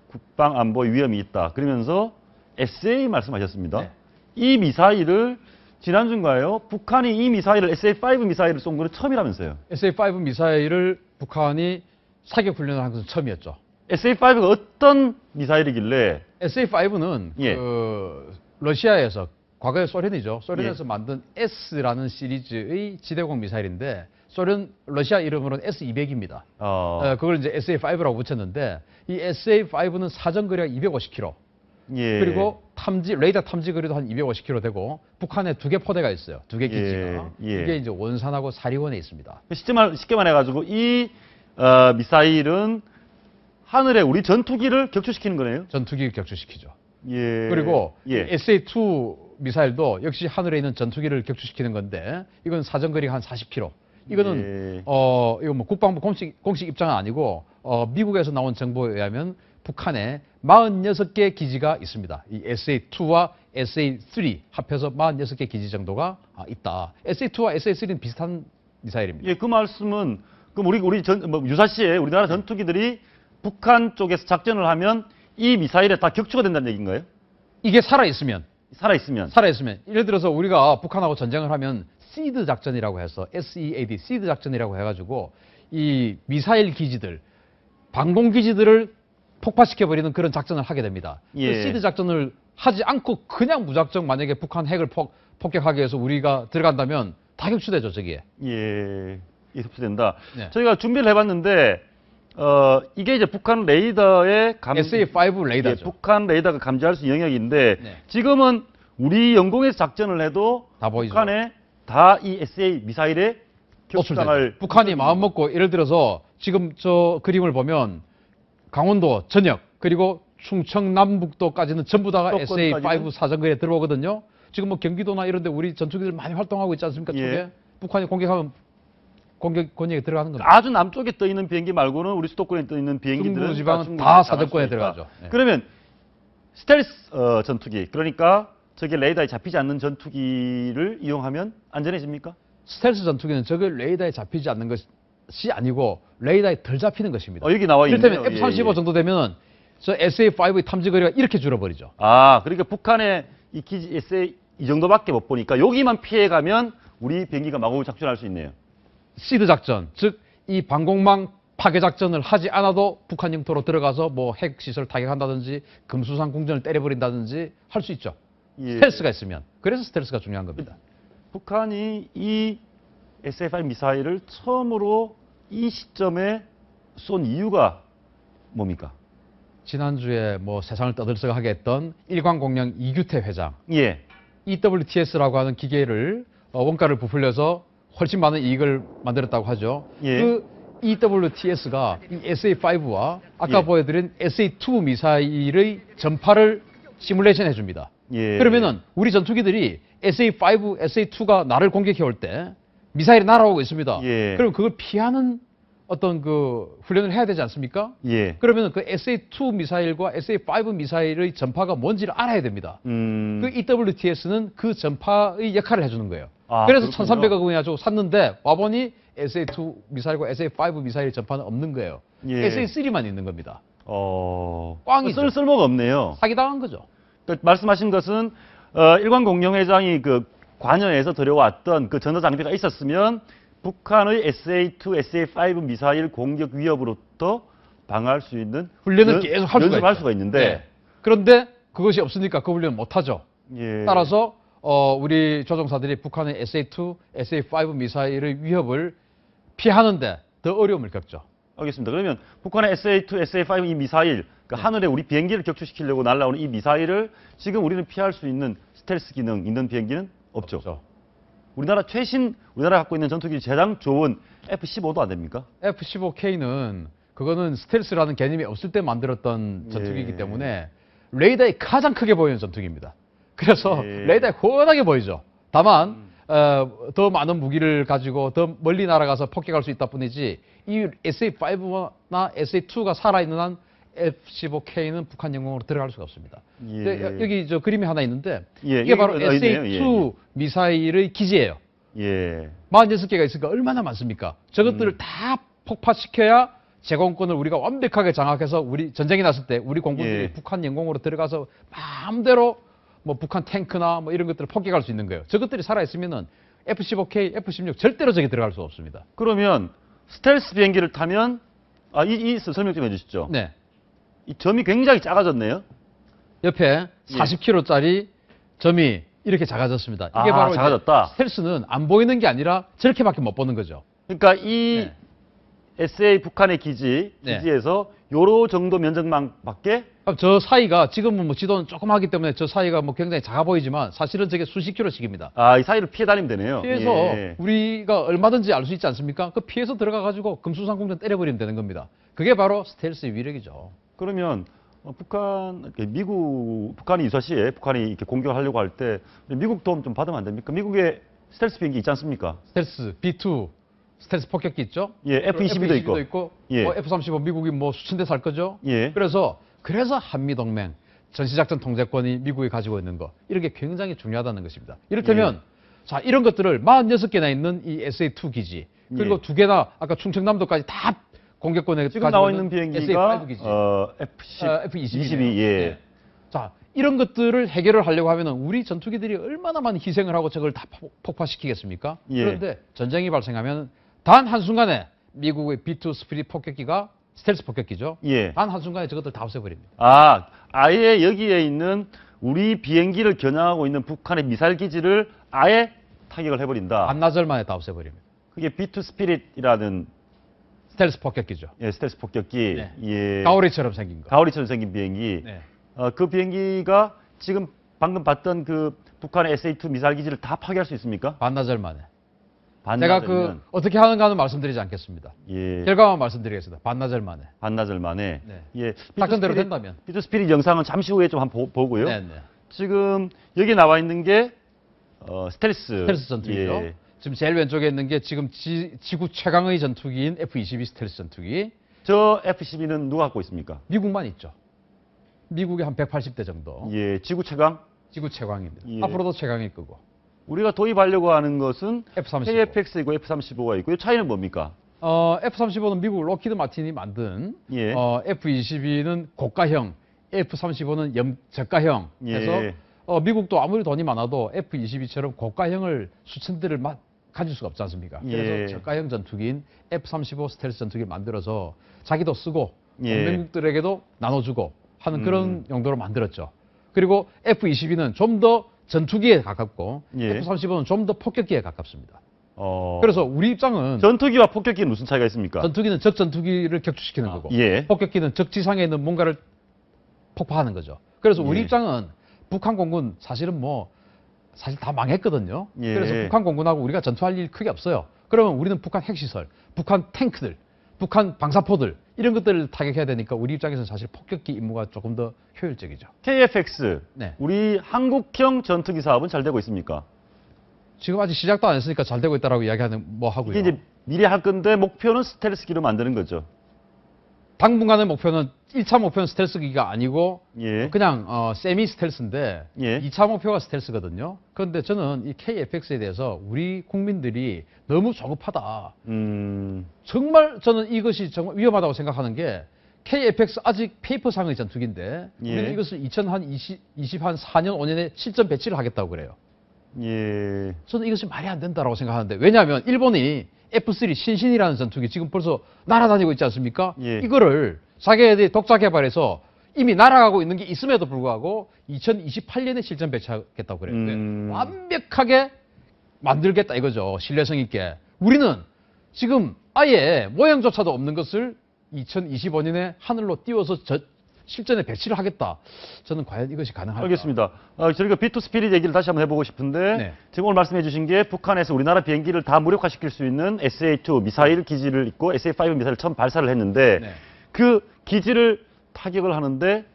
S1: 국방 안보 위험이 있다. 그러면서 SA 말씀하셨습니다.
S12: 네.
S1: 이 미사일을 지난주인가요? 북한이 이 미사일을 SA-5 미사일을 쏜 거는 처음이라면서요.
S12: SA-5 미사일을 북한이 사격 훈련을 한 것은 처음이었죠.
S1: SA-5가 어떤 미사일이길래?
S12: SA-5는
S1: 예.
S12: 러시아에서 과거에 소련이죠. 소련에서 만든 S라는 시리즈의 지대공 미사일인데 러시아 이름으로는 S-200입니다. 그걸 이제 SA-5라고 붙였는데 이 SA-5는 사정거리가 250km.
S1: 예.
S12: 그리고 레이더 탐지 거리도 한 250km 되고 북한에 2개 포대가 있어요. 2개 기지가.
S1: 예.
S12: 이게 이제 원산하고 사리원에 있습니다.
S1: 쉽게 말해가지고 이 미사일은 하늘에 우리 전투기를 격추시키는 거네요.
S12: 전투기를 격추시키죠.
S1: 예.
S12: 그리고
S1: 예.
S12: SA-2 미사일도 역시 하늘에 있는 전투기를 격추시키는 건데 이건 사정거리가 한 40km. 이거는 이거 뭐 국방부 공식 입장은 아니고 미국에서 나온 정보에 의하면 북한에 46개 기지가 있습니다. 이 SA-2와 SA-3 합해서 46개 기지 정도가 있다. SA-2와 SA-3는 비슷한 미사일입니다.
S1: 예, 그 말씀은 그럼 우리 유사시에 우리나라 전투기들이 북한 쪽에서 작전을 하면 이 미사일에 다 격추가 된다는 얘기인가요?
S12: 이게 살아있으면. 예를 들어서 우리가 북한하고 전쟁을 하면 시드 작전이라고 해서 SEAD, 시드 작전이라고 해가지고 이 미사일 기지들, 방공 기지들을 폭파시켜버리는 그런 작전을 하게 됩니다.
S1: 예.
S12: 그 시드 작전을 하지 않고 그냥 무작정 만약에 북한 핵을 폭격하기 위해서 우리가 들어간다면 다 격추되죠, 저기에.
S1: 예, 흡수된다.
S12: 네.
S1: 저희가 준비를 해봤는데 이게 이제 북한 레이더의
S12: SA-5 레이더죠.
S1: 예, 북한 레이더가 감지할 수 있는 영역인데
S12: 네.
S1: 지금은 우리 영공에서 작전을 해도
S12: 다 보이죠.
S1: 북한에 다 이 SA 미사일에 격추당할
S12: 북한이 마음 먹고 예를 들어서 지금 저 그림을 보면 강원도 전역 그리고 충청 남북도까지는 전부 다가 SA-5 사정거리에 들어오거든요. 지금 뭐 경기도나 이런 데 우리 전투기들 많이 활동하고 있지 않습니까?
S1: 예.
S12: 쪽에 북한이 공격하면 공격 권역에 들어가는 겁니다.
S1: 아주 남쪽에 떠 있는 비행기 말고는 우리 수도권에 떠 있는 비행기들은
S12: 중부지방은 다 사정권에 들어가죠. 네.
S1: 그러면 스텔스 전투기, 그러니까 저게 레이더에 잡히지 않는 전투기를 이용하면 안전해집니까?
S12: 스텔스 전투기는 저게 레이더에 잡히지 않는 것이 아니고 레이더에 덜 잡히는 것입니다.
S1: 여기 나와 있네요.
S12: 그렇다면 F-35 정도 되면 저 SA-5의 탐지거리가 이렇게 줄어버리죠.
S1: 그러니까 북한의 이 기지 SA 이 정도밖에 못 보니까 여기만 피해가면 우리 비행기가 마구 작전할 수 있네요.
S12: 시드 작전, 즉 이 방공망 파괴 작전을 하지 않아도 북한 영토로 들어가서 뭐 핵 시설 타격한다든지 금수산 궁전을 때려버린다든지 할 수 있죠.
S1: 예.
S12: 스텔스가 있으면. 그래서 스텔스가 중요한 겁니다.
S1: 북한이 이 SA-5 미사일을 처음으로 이 시점에 쏜 이유가 뭡니까?
S12: 지난주에 뭐 세상을 떠들썩하게 했던 일광공영 이규태 회장.
S1: 예.
S12: EWTS라고 하는 기계를 원가를 부풀려서 훨씬 많은 이익을 만들었다고 하죠.
S1: 예.
S12: 그 EWTS가 이 SA-5와 아까
S1: 예.
S12: 보여드린 SA-2 미사일의 전파를 시뮬레이션 해줍니다.
S1: 예.
S12: 그러면은 우리 전투기들이 SA-5, SA-2가 나를 공격해 올 때 미사일이 날아오고 있습니다.
S1: 예.
S12: 그럼 그걸 피하는 어떤 그 훈련을 해야 되지 않습니까?
S1: 예.
S12: 그러면 그 SA-2 미사일과 SA-5 미사일의 전파가 뭔지를 알아야 됩니다. 그 EWTS는 그 전파의 역할을 해주는 거예요. 그래서
S1: 그렇군요.
S12: 1,300억 원이나 주고 샀는데 와보니 SA-2 미사일과 SA-5 미사일 전파는 없는 거예요.
S1: 예.
S12: SA-3만 있는 겁니다.
S1: 꽝이죠. 쓸모가 없네요.
S12: 사기당한 거죠.
S1: 그러니까 말씀하신 것은 일광공영 회장이 그 관여해서 들여왔던 그 전자 장비가 있었으면 북한의 SA-2, SA-5 미사일 공격 위협으로부터 방어할 수 있는
S12: 훈련을 계속 할
S1: 수가 있는데
S12: 네. 그런데 그것이 없으니까 그 훈련 못 하죠.
S1: 예.
S12: 따라서 우리 조종사들이 북한의 SA-2, SA-5 미사일의 위협을 피하는데 더 어려움을 겪죠.
S1: 알겠습니다. 그러면 북한의 SA-2, SA-5 이 미사일, 그러니까 하늘에 우리 비행기를 격추시키려고 날아오는 이 미사일을 지금 우리는 피할 수 있는 스텔스 기능 있는 비행기는 없죠. 우리나라 갖고 있는 전투기 제장 좋은 F-15도 안 됩니까?
S12: F-15K는 그거는 스텔스라는 개념이 없을 때 만들었던 전투기이기 때문에 레이더에 가장 크게 보이는 전투기입니다. 그래서 레이더에 훤하게 보이죠. 다만 더 많은 무기를 가지고 더 멀리 날아가서 폭격할 수 있다 뿐이지 이 SA-5나 SA-2가 살아있는 한 F-15K는 북한 영공으로 들어갈 수가 없습니다. 근데 여기 저 그림이 하나 있는데 이게 바로 SA-2 미사일의 기지예요. 46개가 있으니까 얼마나 많습니까? 저것들을 다 폭파시켜야 제공권을 우리가 완벽하게 장악해서 우리 전쟁이 났을 때 우리 공군들이 북한 영공으로 들어가서 마음대로 뭐 북한 탱크나 뭐 이런 것들을 폭격할 수 있는 거예요. 저것들이 살아있으면은 F-15K, F-16 절대로 저기 들어갈 수 없습니다.
S1: 그러면 스텔스 비행기를 타면 이 설명 좀 해주시죠.
S12: 네.
S1: 이 점이 굉장히 작아졌네요.
S12: 옆에 40km짜리 점이 이렇게 작아졌습니다. 이게 바로
S1: 작아졌다.
S12: 스텔스는 안 보이는 게 아니라 저렇게밖에 못 보는 거죠.
S1: 그러니까 이 SA 북한의 기지에서 요로 정도 면적만밖에
S12: 저 사이가 지금은 뭐 지도는 조금 하기 때문에 저 사이가 뭐 굉장히 작아 보이지만 사실은 저게 수십 킬로씩입니다.
S1: 이 사이를 피해 다니면 되네요.
S12: 피해서
S1: 예.
S12: 우리가 얼마든지 알 수 있지 않습니까? 그 피해서 들어가 가지고 금수산공전 때려버리면 되는 겁니다. 그게 바로 스텔스의 위력이죠.
S1: 그러면 북한이 유사시에 북한이 이렇게 공격을 하려고 할 때 미국 도움 좀 받으면 안 됩니까? 미국에 스텔스 비행기 있지 않습니까?
S12: 스텔스 B2 스텔스 폭격기 있죠?
S1: 예, F-22도 있고. 예.
S12: F-35 미국이 뭐 수천 대 살 거죠?
S1: 예.
S12: 그래서 한미동맹 전시작전 통제권이 미국이 가지고 있는 거 이렇게 굉장히 중요하다는 것입니다. 이를테면 자 이런 것들을 46개나 있는 이 SA-2 기지 그리고 2개나 아까 충청남도까지 다 공격권에
S1: 지금 나와 있는 비행기가
S12: SA-5 기지.
S1: F-22. 예.
S12: 자 이런 것들을 해결을 하려고 하면은 우리 전투기들이 얼마나 많은 희생을 하고 저걸 다 폭파시키겠습니까?
S1: 예.
S12: 그런데 전쟁이 발생하면 단 한순간에 미국의 B2 스피릿 폭격기가 스텔스 폭격기죠.
S1: 예.
S12: 단 한순간에 저것들 다 없애버립니다.
S1: 아예 여기에 있는 우리 비행기를 겨냥하고 있는 북한의 미사일 기지를 아예 타격을 해버린다.
S12: 반나절 만에 다 없애버립니다.
S1: 그게 B2 스피릿이라는
S12: 스텔스 폭격기죠.
S1: 예, 스텔스 폭격기.
S12: 네.
S1: 예.
S12: 가오리처럼 생긴 거.
S1: 가오리처럼 생긴 비행기.
S12: 네.
S1: 그 비행기가 지금 방금 봤던 그 북한의 SA-2 미사일 기지를 다 파괴할 수 있습니까?
S12: 반나절 만에.
S1: 반나절이면.
S12: 제가 어떻게 하는가는 말씀드리지 않겠습니다.
S1: 예.
S12: 결과만 말씀드리겠습니다. 반나절 만에.
S1: 반나절 만에.
S12: 네.
S1: 예.
S12: 작전대로 된다면.
S1: B2 스피릿 영상은 잠시 후에 좀 한번 보고요.
S12: 네.
S1: 지금 여기 나와 있는 게 스텔스
S12: 전투기죠.
S1: 예.
S12: 지금 제일 왼쪽에 있는 게 지금 지구 최강의 전투기인 F-22 스텔스 전투기.
S1: 저 F-12는 누가 갖고 있습니까?
S12: 미국만 있죠. 미국이 한 180대 정도.
S1: 예, 지구 최강?
S12: 지구 최강입니다.
S1: 예.
S12: 앞으로도 최강일 거고.
S1: 우리가 도입하려고 하는 것은
S12: F-35.
S1: KF-X이고 F-35가 있고 이 차이는 뭡니까?
S12: F-35는 미국 로키드 마틴이 만든
S1: 예.
S12: F-22는 고가형, F-35는 저가형 해서
S1: 예.
S12: 미국도 아무리 돈이 많아도 F-22처럼 고가형을 수천 대를 가질 수가 없지 않습니까?
S1: 예.
S12: 그래서 저가형 전투기인 F-35 스텔스 전투기를 만들어서 자기도 쓰고
S1: 예.
S12: 동맹국들에게도 나눠주고 하는 그런 용도로 만들었죠. 그리고 F-22는 좀 더 전투기에 가깝고
S1: 예.
S12: F-35는 좀 더 폭격기에 가깝습니다. 그래서 우리 입장은
S1: 전투기와 폭격기는 무슨 차이가 있습니까?
S12: 전투기는 적 전투기를 격추시키는 거고
S1: 예.
S12: 폭격기는 적 지상에 있는 뭔가를 폭파하는 거죠. 그래서 우리
S1: 예.
S12: 입장은 북한 공군 사실은 사실 다 망했거든요.
S1: 예.
S12: 그래서 북한 공군하고 우리가 전투할 일 크게 없어요. 그러면 우리는 북한 핵시설, 북한 탱크들, 북한 방사포들 이런 것들을 타격해야 되니까 우리 입장에서는 사실 폭격기 임무가 조금 더 효율적이죠.
S1: KF-X,
S12: 네.
S1: 우리 한국형 전투기 사업은 잘 되고 있습니까?
S12: 지금 아직 시작도 안 했으니까 잘 되고 있다라고 이야기하는 하고요.
S1: 이게 이제 미리 할 건데 목표는 스텔스기로 만드는 거죠.
S12: 당분간의 목표는 1차 목표는 스텔스기가 아니고
S1: 예.
S12: 그냥 세미 스텔스인데
S1: 예.
S12: 2차 목표가 스텔스거든요. 그런데 저는 이 KF-X에 대해서 우리 국민들이 너무 조급하다. 정말 저는 이것이 정말 위험하다고 생각하는 게 KF-X 아직 페이퍼상의 전투기인데
S1: 예.
S12: 우리는 이것을 2024년 5년에 실전 배치를 하겠다고 그래요.
S1: 예.
S12: 저는 이것이 말이 안 된다고 생각하는데 왜냐하면 일본이 F-3 신신이라는 전투기 지금 벌써 날아다니고 있지 않습니까?
S1: 예.
S12: 이거를 자기네들이 독자 개발해서 이미 날아가고 있는 게 있음에도 불구하고 2028년에 실전 배치하겠다고 그래요. 완벽하게 만들겠다 이거죠. 신뢰성 있게. 우리는 지금 아예 모양조차도 없는 것을 2025년에 하늘로 띄워서 실전에 배치를 하겠다. 저는 과연 이것이 가능할까?
S1: 알겠습니다. 저희가 B2 스피릿 얘기를 다시 한번 해보고 싶은데
S12: 네.
S1: 지금 오늘 말씀해 주신 게 북한에서 우리나라 비행기를 다 무력화시킬 수 있는 SA-2 미사일 기지를 있고 SA-5 미사일을 처음 발사를 했는데
S12: 네.
S1: 그 기지를 타격을 하는데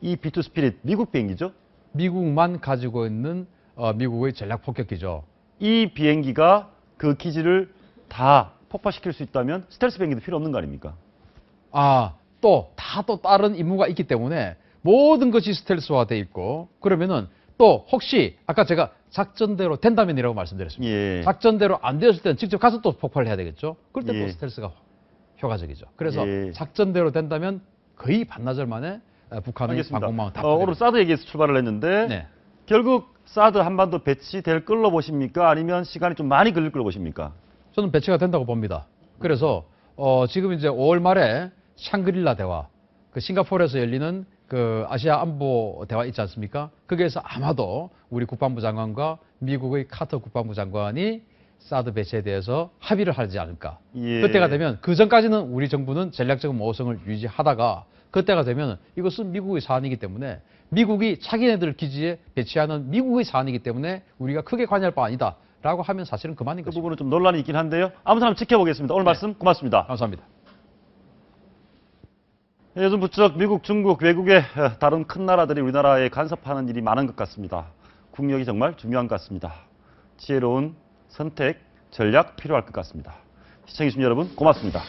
S1: 이 B2 스피릿 미국 비행기죠?
S12: 미국만 가지고 있는 미국의 전략 폭격기죠.
S1: 이 비행기가 그 기지를 다 폭파시킬 수 있다면 스텔스 비행기도 필요 없는 거 아닙니까?
S12: 또 다른 임무가 있기 때문에 모든 것이 스텔스화돼 있고 그러면은 또 혹시 아까 제가 작전대로 된다면이라고 말씀드렸습니다.
S1: 예.
S12: 작전대로 안 되었을 때는 직접 가서 또 폭발을 해야 되겠죠. 그럴 때
S1: 예.
S12: 또 스텔스가 효과적이죠. 그래서
S1: 예.
S12: 작전대로 된다면 거의 반나절 만에 북한의
S1: 알겠습니다.
S12: 방공망을 다
S1: 오늘 사드 얘기에서 출발을 했는데
S12: 네.
S1: 결국 사드 한반도 배치될 걸로 보십니까? 아니면 시간이 좀 많이 걸릴 걸로 보십니까?
S12: 저는 배치가 된다고 봅니다. 그래서 지금 이제 5월 말에 샹그릴라 대화, 그 싱가포르에서 열리는 그 아시아 안보 대화 있지 않습니까? 거기에서 아마도 우리 국방부 장관과 미국의 카터 국방부 장관이 사드 배치에 대해서 합의를 하지 않을까.
S1: 예.
S12: 그때가 되면 그 전까지는 우리 정부는 전략적 모호성을 유지하다가 그때가 되면 이것은 미국의 사안이기 때문에 미국이 자기네들 기지에 배치하는 미국의 사안이기 때문에 우리가 크게 관여할 바 아니다라고 하면 사실은 그만인
S1: 그
S12: 거죠.
S1: 부분은 좀 논란이 있긴 한데요. 아무튼 한번 지켜보겠습니다. 오늘 말씀 고맙습니다.
S12: 감사합니다.
S1: 요즘 부쩍 미국, 중국, 외국의 다른 큰 나라들이 우리나라에 간섭하는 일이 많은 것 같습니다. 국력이 정말 중요한 것 같습니다. 지혜로운 선택, 전략 필요할 것 같습니다. 시청해주신 여러분 고맙습니다.